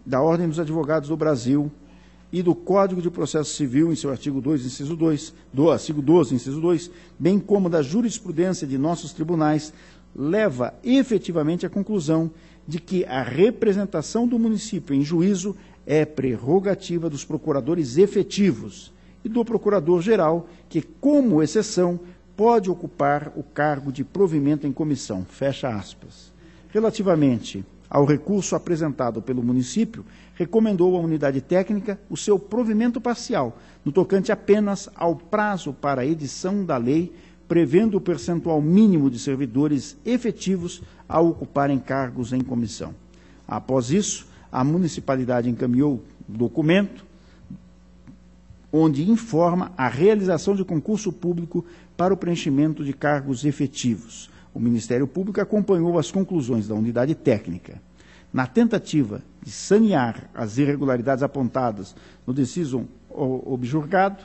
Speaker 7: da Ordem dos Advogados do Brasil e do Código de Processo Civil, em seu artigo 2, inciso 2, do artigo 12, inciso 2, bem como da jurisprudência de nossos tribunais, leva efetivamente à conclusão de que a representação do município em juízo é prerrogativa dos procuradores efetivos e do procurador-geral, que, como exceção, pode ocupar o cargo de provimento em comissão. Fecha aspas. Relativamente ao recurso apresentado pelo município, recomendou à unidade técnica o seu provimento parcial, no tocante apenas ao prazo para a edição da lei, prevendo o percentual mínimo de servidores efetivos a ocuparem cargos em comissão. Após isso, a municipalidade encaminhou documento onde informa a realização de concurso público para o preenchimento de cargos efetivos. O Ministério Público acompanhou as conclusões da unidade técnica. Na tentativa de sanear as irregularidades apontadas no decisum objurgado,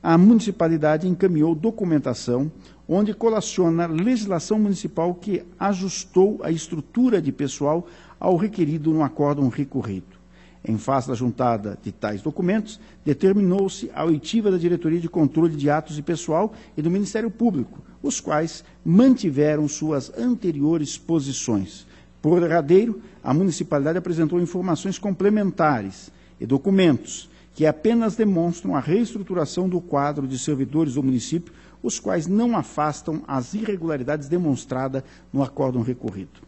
Speaker 7: a municipalidade encaminhou documentação onde colaciona legislação municipal que ajustou a estrutura de pessoal ao requerido no acórdão recorrido. Em face da juntada de tais documentos, determinou-se a oitiva da Diretoria de Controle de Atos de Pessoal e do Ministério Público, os quais mantiveram suas anteriores posições. Por derradeiro, a municipalidade apresentou informações complementares e documentos que apenas demonstram a reestruturação do quadro de servidores do município, os quais não afastam as irregularidades demonstradas no acórdão recorrido.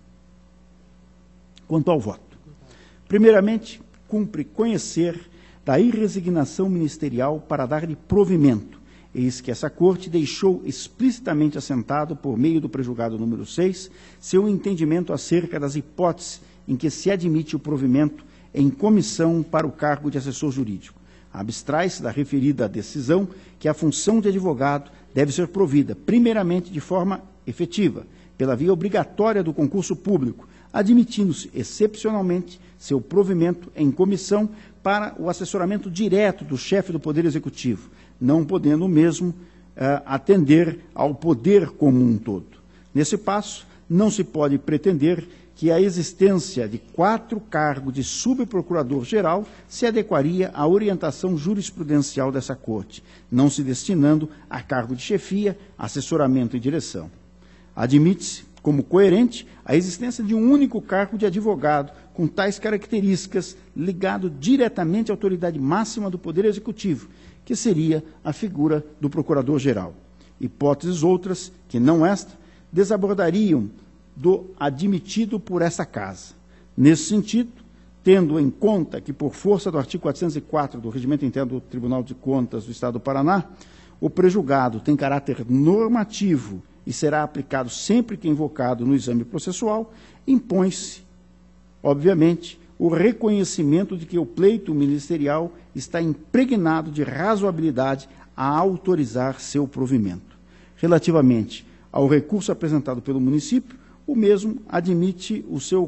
Speaker 7: Quanto ao voto. Primeiramente, cumpre conhecer da irresignação ministerial para dar-lhe provimento, eis que essa Corte deixou explicitamente assentado, por meio do prejulgado número 6, seu entendimento acerca das hipóteses em que se admite o provimento em comissão para o cargo de assessor jurídico. Abstrai-se da referida decisão que a função de advogado deve ser provida, primeiramente, de forma efetiva, pela via obrigatória do concurso público, admitindo-se, excepcionalmente, seu provimento em comissão para o assessoramento direto do chefe do Poder Executivo, não podendo o mesmo atender ao poder como um todo. Nesse passo, não se pode pretender que a existência de 4 cargos de subprocurador-geral se adequaria à orientação jurisprudencial dessa Corte, não se destinando a cargo de chefia, assessoramento e direção. Admite-se como coerente a existência de um único cargo de advogado com tais características ligado diretamente à autoridade máxima do Poder Executivo, que seria a figura do Procurador-Geral. Hipóteses outras, que não esta, desabordariam do admitido por essa Casa. Nesse sentido, tendo em conta que, por força do artigo 404 do Regimento Interno do Tribunal de Contas do Estado do Paraná, o prejulgado tem caráter normativo e será aplicado sempre que invocado no exame processual, impõe-se, obviamente, o reconhecimento de que o pleito ministerial está impregnado de razoabilidade a autorizar seu provimento. Relativamente ao recurso apresentado pelo município, o mesmo admite o seu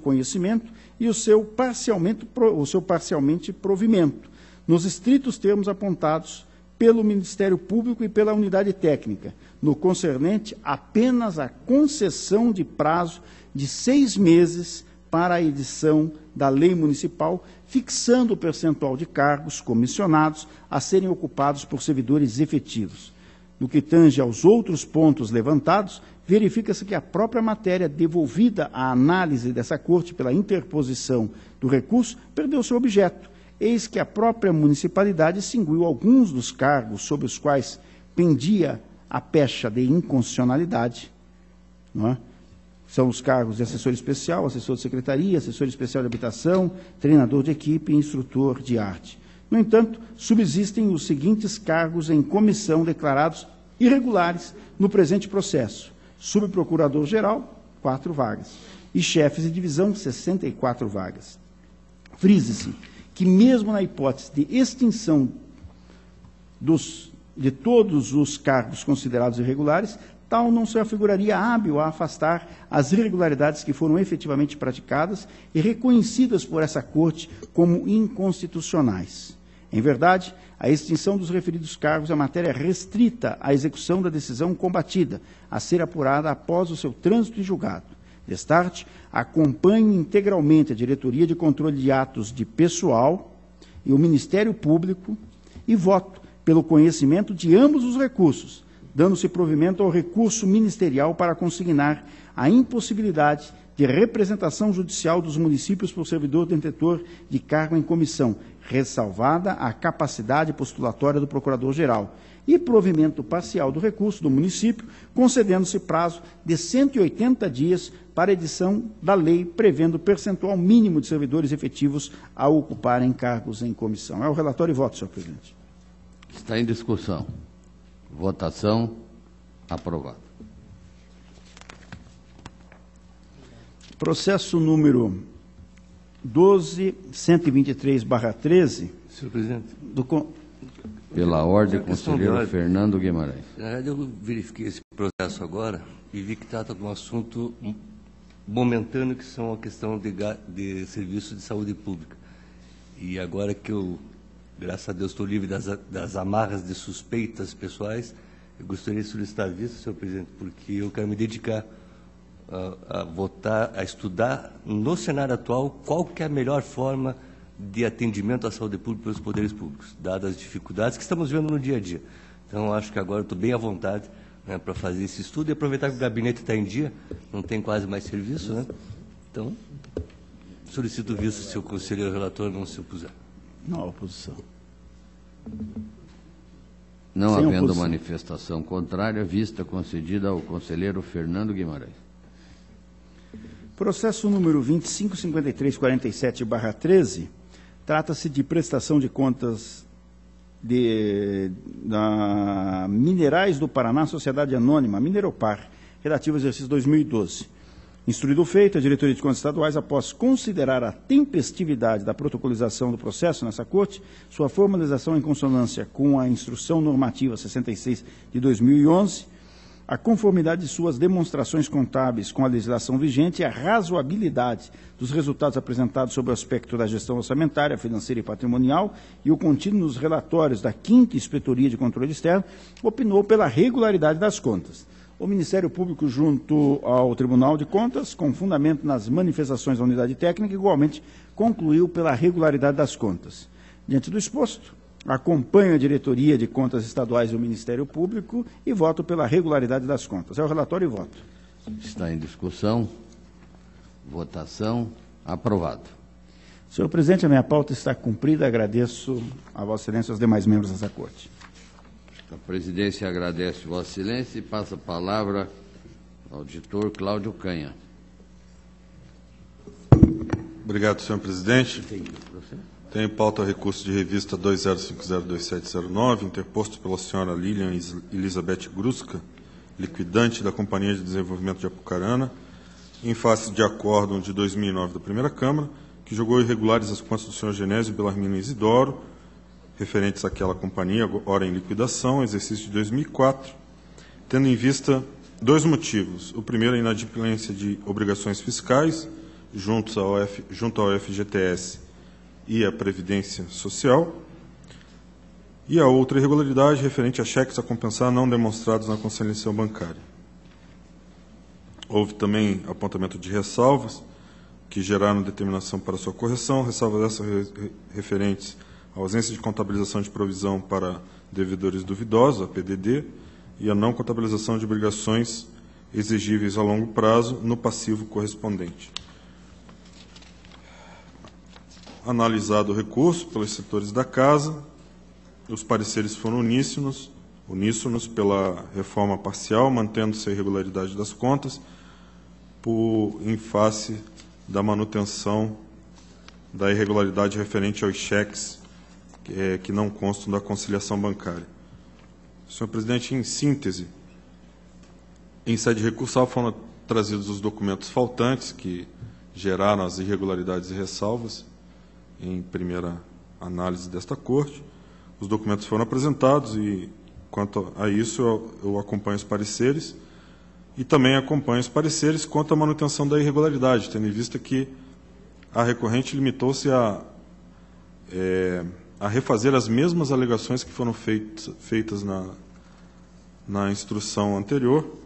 Speaker 7: conhecimento e o seu parcialmente provimento, nos estritos termos apontados pelo Ministério Público e pela unidade técnica, no concernente apenas à concessão de prazo de 6 meses para a edição da lei municipal, fixando o percentual de cargos comissionados a serem ocupados por servidores efetivos. No que tange aos outros pontos levantados, verifica-se que a própria matéria devolvida à análise dessa Corte pela interposição do recurso perdeu seu objeto, eis que a própria municipalidade extinguiu alguns dos cargos sobre os quais pendia a pecha de inconstitucionalidade, não é? São os cargos de assessor especial, assessor de secretaria, assessor especial de habitação, treinador de equipe e instrutor de arte. No entanto, subsistem os seguintes cargos em comissão declarados irregulares no presente processo: subprocurador-geral, 4 vagas, e chefes de divisão, 64 vagas. Frise-se que, mesmo na hipótese de extinção de todos os cargos considerados irregulares, tal não se afiguraria hábil a afastar as irregularidades que foram efetivamente praticadas e reconhecidas por essa Corte como inconstitucionais. Em verdade, a extinção dos referidos cargos é matéria restrita à execução da decisão combatida, a ser apurada após o seu trânsito em julgado. Destarte, acompanhe integralmente a Diretoria de Controle de Atos de Pessoal e o Ministério Público e voto pelo conhecimento de ambos os recursos, dando-se provimento ao recurso ministerial para consignar a impossibilidade de representação judicial dos municípios por servidor detentor de cargo em comissão, ressalvada a capacidade postulatória do Procurador-Geral, e provimento parcial do recurso do município, concedendo-se prazo de 180 dias para edição da lei, prevendo percentual mínimo de servidores efetivos a ocuparem cargos em comissão. É o relatório e voto, senhor presidente.
Speaker 1: Está em discussão. Votação. Aprovado.
Speaker 7: Processo número 12.123/13.
Speaker 2: Senhor presidente.
Speaker 1: Pela ordem, conselheiro Fernando Guimarães.
Speaker 2: Na verdade, eu verifiquei esse processo agora e vi que trata de um assunto momentâneo, que são a questão de serviço de saúde pública. E agora que eu, graças a Deus, estou livre das amarras de suspeitas pessoais, eu gostaria de solicitar a vista, senhor presidente, porque eu quero me dedicar a votar, a estudar no cenário atual qual que é a melhor forma de atendimento à saúde pública pelos poderes públicos, dadas as dificuldades que estamos vendo no dia a dia. Então, acho que agora estou bem à vontade, né, para fazer esse estudo e aproveitar que o gabinete está em dia, não tem quase mais serviço, né? Então, solicito vista se o conselheiro relator não se opuser.
Speaker 7: Não há oposição.
Speaker 1: Não
Speaker 7: Sem
Speaker 1: havendo
Speaker 7: oposição.
Speaker 1: manifestação contrária, vista concedida ao conselheiro Fernando Guimarães.
Speaker 7: Processo número 255347/13, trata-se de prestação de contas da Minerais do Paraná, Sociedade Anônima, Mineropar, relativo ao exercício 2012. Instruído o feito, a Diretoria de Contas Estaduais, após considerar a tempestividade da protocolização do processo nessa Corte, sua formalização em consonância com a Instrução Normativa 66 de 2011, a conformidade de suas demonstrações contábeis com a legislação vigente e a razoabilidade dos resultados apresentados sobre o aspecto da gestão orçamentária, financeira e patrimonial e o contido nos relatórios da 5ª Inspetoria de Controle Externo, opinou pela regularidade das contas. O Ministério Público, junto ao Tribunal de Contas, com fundamento nas manifestações da unidade técnica, igualmente concluiu pela regularidade das contas. Diante do exposto, acompanho a Diretoria de Contas Estaduais e o Ministério Público e voto pela regularidade das contas. É o relatório e voto.
Speaker 1: Está em discussão. Votação. Aprovado.
Speaker 7: Senhor presidente, a minha pauta está cumprida. Agradeço a Vossa Excelência e aos demais membros dessa Corte.
Speaker 1: A presidência agradece Vossa Excelência e passa a palavra ao auditor Cláudio Canha.
Speaker 9: Obrigado, senhor presidente. Tem em pauta recurso de revista 20502709, interposto pela senhora Lilian Elizabeth Grusca, liquidante da Companhia de Desenvolvimento de Apucarana, em face de acórdão de 2009 da Primeira Câmara, que julgou irregulares as contas do senhor Genésio Bellarmino Isidoro, referentes àquela companhia, ora em liquidação, exercício de 2004, tendo em vista 2 motivos. O primeiro, a inadimplência de obrigações fiscais junto ao FGTS e a Previdência Social, e a outra irregularidade referente a cheques a compensar não demonstrados na conciliação bancária. Houve também apontamento de ressalvas que geraram determinação para sua correção, ressalvas essas referentes à ausência de contabilização de provisão para devedores duvidosos, a PDD, e a não contabilização de obrigações exigíveis a longo prazo no passivo correspondente. Analisado o recurso pelos setores da Casa, os pareceres foram uníssonos pela reforma parcial, mantendo-se a irregularidade das contas, em face da manutenção da irregularidade referente aos cheques que não constam da conciliação bancária. Senhor presidente, em síntese, em sede recursal foram trazidos os documentos faltantes que geraram as irregularidades e ressalvas em primeira análise desta Corte. Os documentos foram apresentados e, quanto a isso, eu acompanho os pareceres e também acompanho os pareceres quanto à manutenção da irregularidade, tendo em vista que a recorrente limitou-se a refazer as mesmas alegações que foram feitas na instrução anterior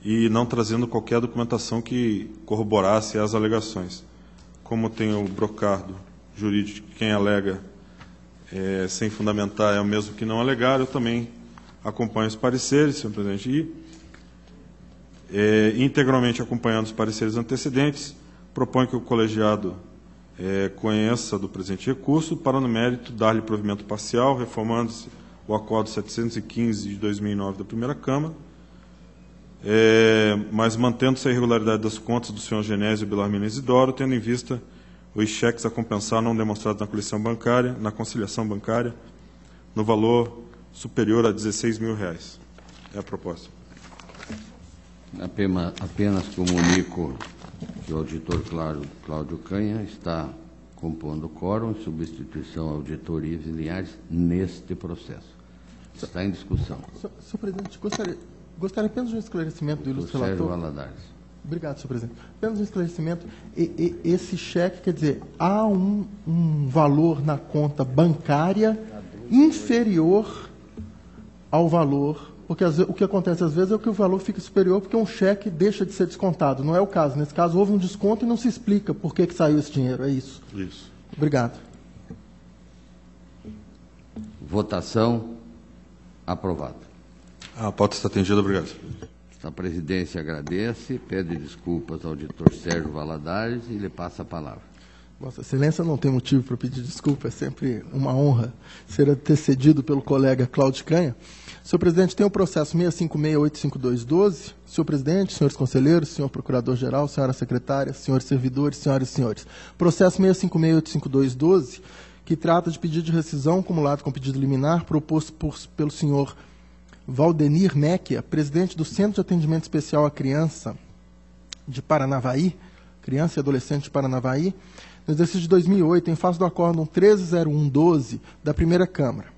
Speaker 9: e não trazendo qualquer documentação que corroborasse as alegações. Como tem o brocardo jurídico, quem alega sem fundamentar é o mesmo que não alegar, eu também acompanho os pareceres, senhor presidente, e integralmente acompanhando os pareceres antecedentes, proponho que o colegiado conheça do presente recurso para, no mérito, dar-lhe provimento parcial, reformando-se o Acordo 715 de 2009 da primeira Câmara, mas mantendo-se a irregularidade das contas do senhor Genésio Belarmino Isidoro, tendo em vista os cheques a compensar não demonstrados na conciliação bancária, no valor superior a R$16 mil. É a proposta.
Speaker 1: Apenas comunico que o auditor Cláudio Canha está compondo o quórum em substituição ao auditor Ives Linhares neste processo. Está em discussão.
Speaker 6: Senhor presidente, gostaria apenas de um esclarecimento do ilustre relator.
Speaker 1: Sérgio Valadares.
Speaker 6: Obrigado, senhor presidente. Apenas um esclarecimento. Esse cheque, quer dizer, há um valor na conta bancária inferior ao valor, porque o que acontece às vezes é que o valor fica superior porque um cheque deixa de ser descontado. Não é o caso. Nesse caso, houve um desconto e não se explica por que saiu esse dinheiro. É isso.
Speaker 9: Isso.
Speaker 6: Obrigado.
Speaker 1: Votação. Aprovado.
Speaker 9: A pauta está atendida. Obrigado.
Speaker 1: A presidência agradece, pede desculpas ao auditor Sérgio Valadares e lhe passa a palavra.
Speaker 6: Vossa Excelência, não tem motivo para pedir desculpa, é sempre uma honra ser antecedido pelo colega Cláudio Canha. Senhor presidente, tem o processo 656.85212. Senhor presidente, senhores conselheiros, senhor procurador-geral, senhora secretária, senhores servidores, senhoras e senhores. Processo 656.85212, que trata de pedido de rescisão acumulado com pedido liminar proposto pelo senhor Valdenir Mecchia, presidente do Centro de Atendimento Especial à Criança de Paranavaí, criança e adolescente de Paranavaí, no exercício de 2008, em face do acórdão 130112 da primeira Câmara,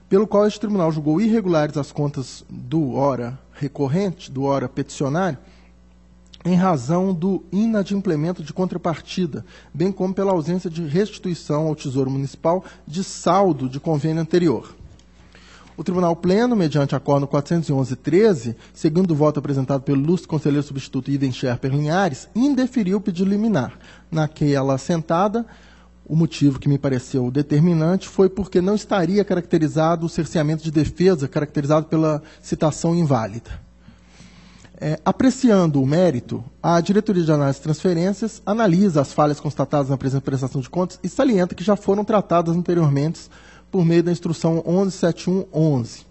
Speaker 6: pelo qual este tribunal julgou irregulares as contas do ora recorrente, do ora peticionário, em razão do inadimplemento de contrapartida, bem como pela ausência de restituição ao Tesouro Municipal de saldo de convênio anterior. O Tribunal Pleno, mediante acórdão 411-13, segundo o voto apresentado pelo ilustre conselheiro substituto Iden Scherper Linhares, indeferiu o pedido liminar. Naquela sentada, o motivo que me pareceu determinante foi porque não estaria caracterizado o cerceamento de defesa, caracterizado pela citação inválida. Apreciando o mérito, a Diretoria de Análise de Transferências analisa as falhas constatadas na presente prestação de contas e salienta que já foram tratadas anteriormente por meio da instrução 117111.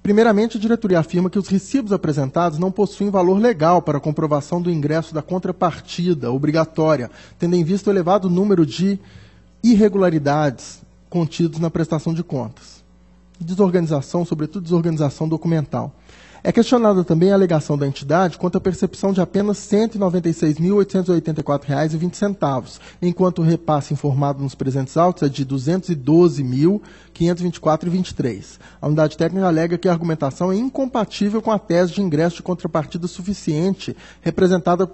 Speaker 6: Primeiramente, a diretoria afirma que os recibos apresentados não possuem valor legal para a comprovação do ingresso da contrapartida obrigatória, tendo em vista o elevado número de irregularidades contidos na prestação de contas. Desorganização, sobretudo desorganização documental. É questionada também a alegação da entidade quanto à percepção de apenas R$ 196.884,20, enquanto o repasse informado nos presentes autos é de R$ 212.524,23. A unidade técnica alega que a argumentação é incompatível com a tese de ingresso de contrapartida suficiente, representada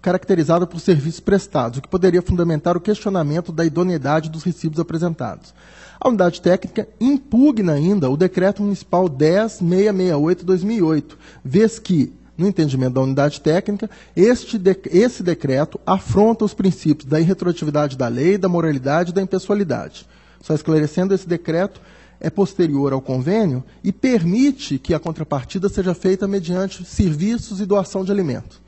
Speaker 6: caracterizada por serviços prestados, o que poderia fundamentar o questionamento da idoneidade dos recibos apresentados. A unidade técnica impugna ainda o Decreto Municipal 10.668/2008, vez que, no entendimento da unidade técnica, esse decreto afronta os princípios da irretroatividade da lei, da moralidade e da impessoalidade. Só esclarecendo, esse decreto é posterior ao convênio e permite que a contrapartida seja feita mediante serviços e doação de alimento.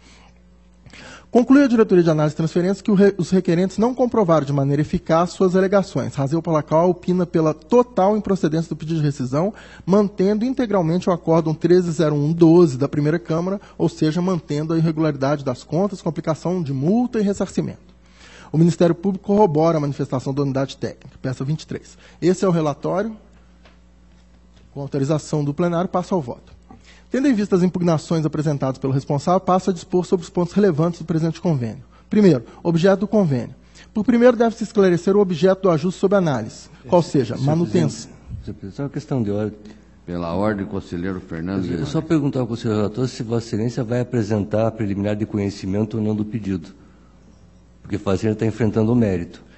Speaker 6: Conclui a diretoria de análise e transferência que os requerentes não comprovaram de maneira eficaz suas alegações, razão pela qual opina pela total improcedência do pedido de rescisão, mantendo integralmente o acórdão 1301/12 da primeira Câmara, ou seja, mantendo a irregularidade das contas com aplicação de multa e ressarcimento. O Ministério Público corrobora a manifestação da unidade técnica, peça 23. Esse é o relatório. Com autorização do plenário, passo ao voto. Tendo em vista as impugnações apresentadas pelo responsável, passo a dispor sobre os pontos relevantes do presente convênio. Primeiro, objeto do convênio. Por primeiro, deve-se esclarecer o objeto do ajuste sob análise, qual seja, manutenção.
Speaker 2: Só uma questão de ordem.
Speaker 1: Pela ordem, conselheiro Fernando Guimarães.
Speaker 2: Só perguntar ao conselheiro relator se Vossa Excelência vai apresentar a preliminar de conhecimento ou não do pedido. Porque Vossa Excelência está enfrentando o mérito.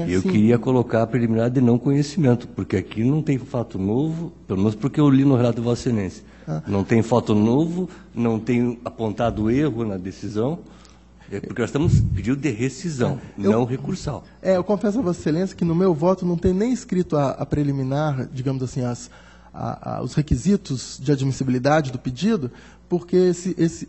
Speaker 2: E eu queria colocar a preliminar de não conhecimento, porque aqui não tem fato novo, pelo menos porque eu li no relato de Vossa Excelência. Não tem fato novo, não tem apontado erro na decisão, porque nós estamos pedindo de rescisão, não recursal.
Speaker 6: Eu confesso a Vossa Excelência que no meu voto não tem nem escrito a preliminar, digamos assim, os requisitos de admissibilidade do pedido, porque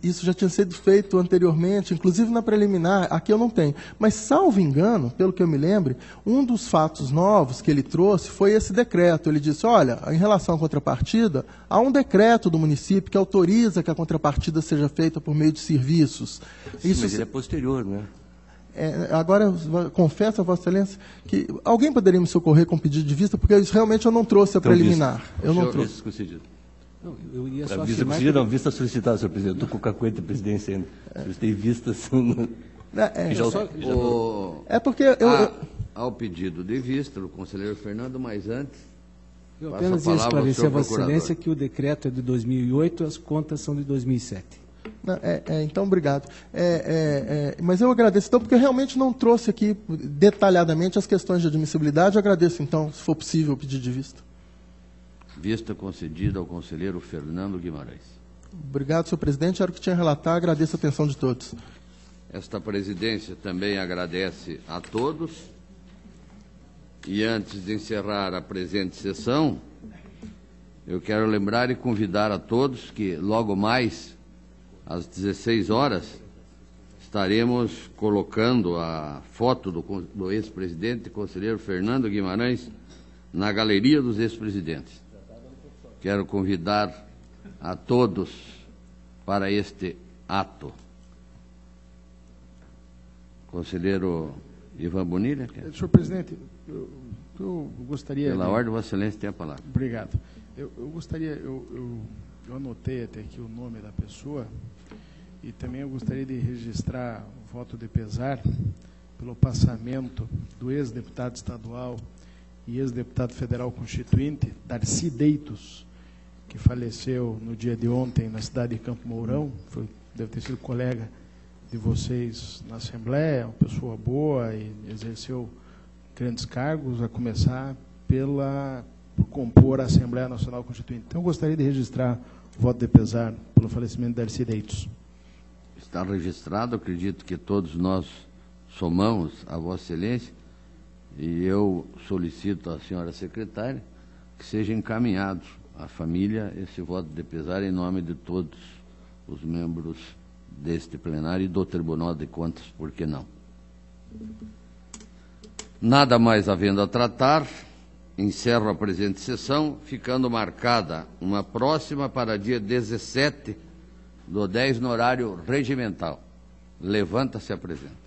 Speaker 6: isso já tinha sido feito anteriormente, inclusive na preliminar, aqui eu não tenho. Mas, salvo engano, pelo que eu me lembre, um dos fatos novos que ele trouxe foi esse decreto. Ele disse, olha, em relação à contrapartida, há um decreto do município que autoriza que a contrapartida seja feita por meio de serviços.
Speaker 2: Sim, mas ele é posterior, né?
Speaker 6: Agora, eu confesso a Vossa Excelência que alguém poderia me socorrer com pedido de vista, porque realmente eu não trouxe a preliminar. Eu não trouxe.
Speaker 3: Não, eu ia só
Speaker 2: vista
Speaker 3: afirmar
Speaker 2: não, vista solicitada, senhor presidente. Estou com o cacuete da presidência ainda. Vocês têm vista assim.
Speaker 6: Porque
Speaker 1: ao pedido de vista do conselheiro Fernando, mas antes.
Speaker 3: Eu apenas ia esclarecer a Vossa Excelência que o decreto é de 2008 e as contas são de 2007.
Speaker 6: Então, obrigado. Mas eu agradeço, então, porque eu realmente não trouxe aqui detalhadamente as questões de admissibilidade. Eu agradeço, então, se for possível, o pedido de vista.
Speaker 1: Vista concedida ao conselheiro Fernando Guimarães.
Speaker 6: Obrigado, senhor presidente. Era o que tinha a relatar. Agradeço a atenção de todos.
Speaker 1: Esta presidência também agradece a todos. E antes de encerrar a presente sessão, eu quero lembrar e convidar a todos que logo mais, às 16 horas, estaremos colocando a foto do ex-presidente, conselheiro Fernando Guimarães, na Galeria dos Ex-Presidentes. Quero convidar a todos para este ato. Conselheiro Ivan Bonilha.
Speaker 5: Senhor presidente, eu gostaria...
Speaker 1: Pela ordem, Vossa Excelência tem a palavra.
Speaker 5: Obrigado. Eu gostaria... Eu anotei até aqui o nome da pessoa e também eu gostaria de registrar o voto de pesar pelo passamento do ex-deputado estadual e ex-deputado federal constituinte, Darcy Deitos, que faleceu no dia de ontem na cidade de Campo Mourão, deve ter sido colega de vocês na Assembleia, uma pessoa boa e exerceu grandes cargos, a começar por compor a Assembleia Nacional Constituinte. Então, eu gostaria de registrar o voto de pesar pelo falecimento de Darcy Deitos.
Speaker 1: Está registrado, acredito que todos nós somamos a Vossa Excelência, e eu solicito à senhora secretária que seja encaminhado à família esse voto de pesar em nome de todos os membros deste plenário e do Tribunal de Contas, por que não? Nada mais havendo a tratar, encerro a presente sessão, ficando marcada uma próxima para dia 17/10 no horário regimental. Levanta-se e apresenta.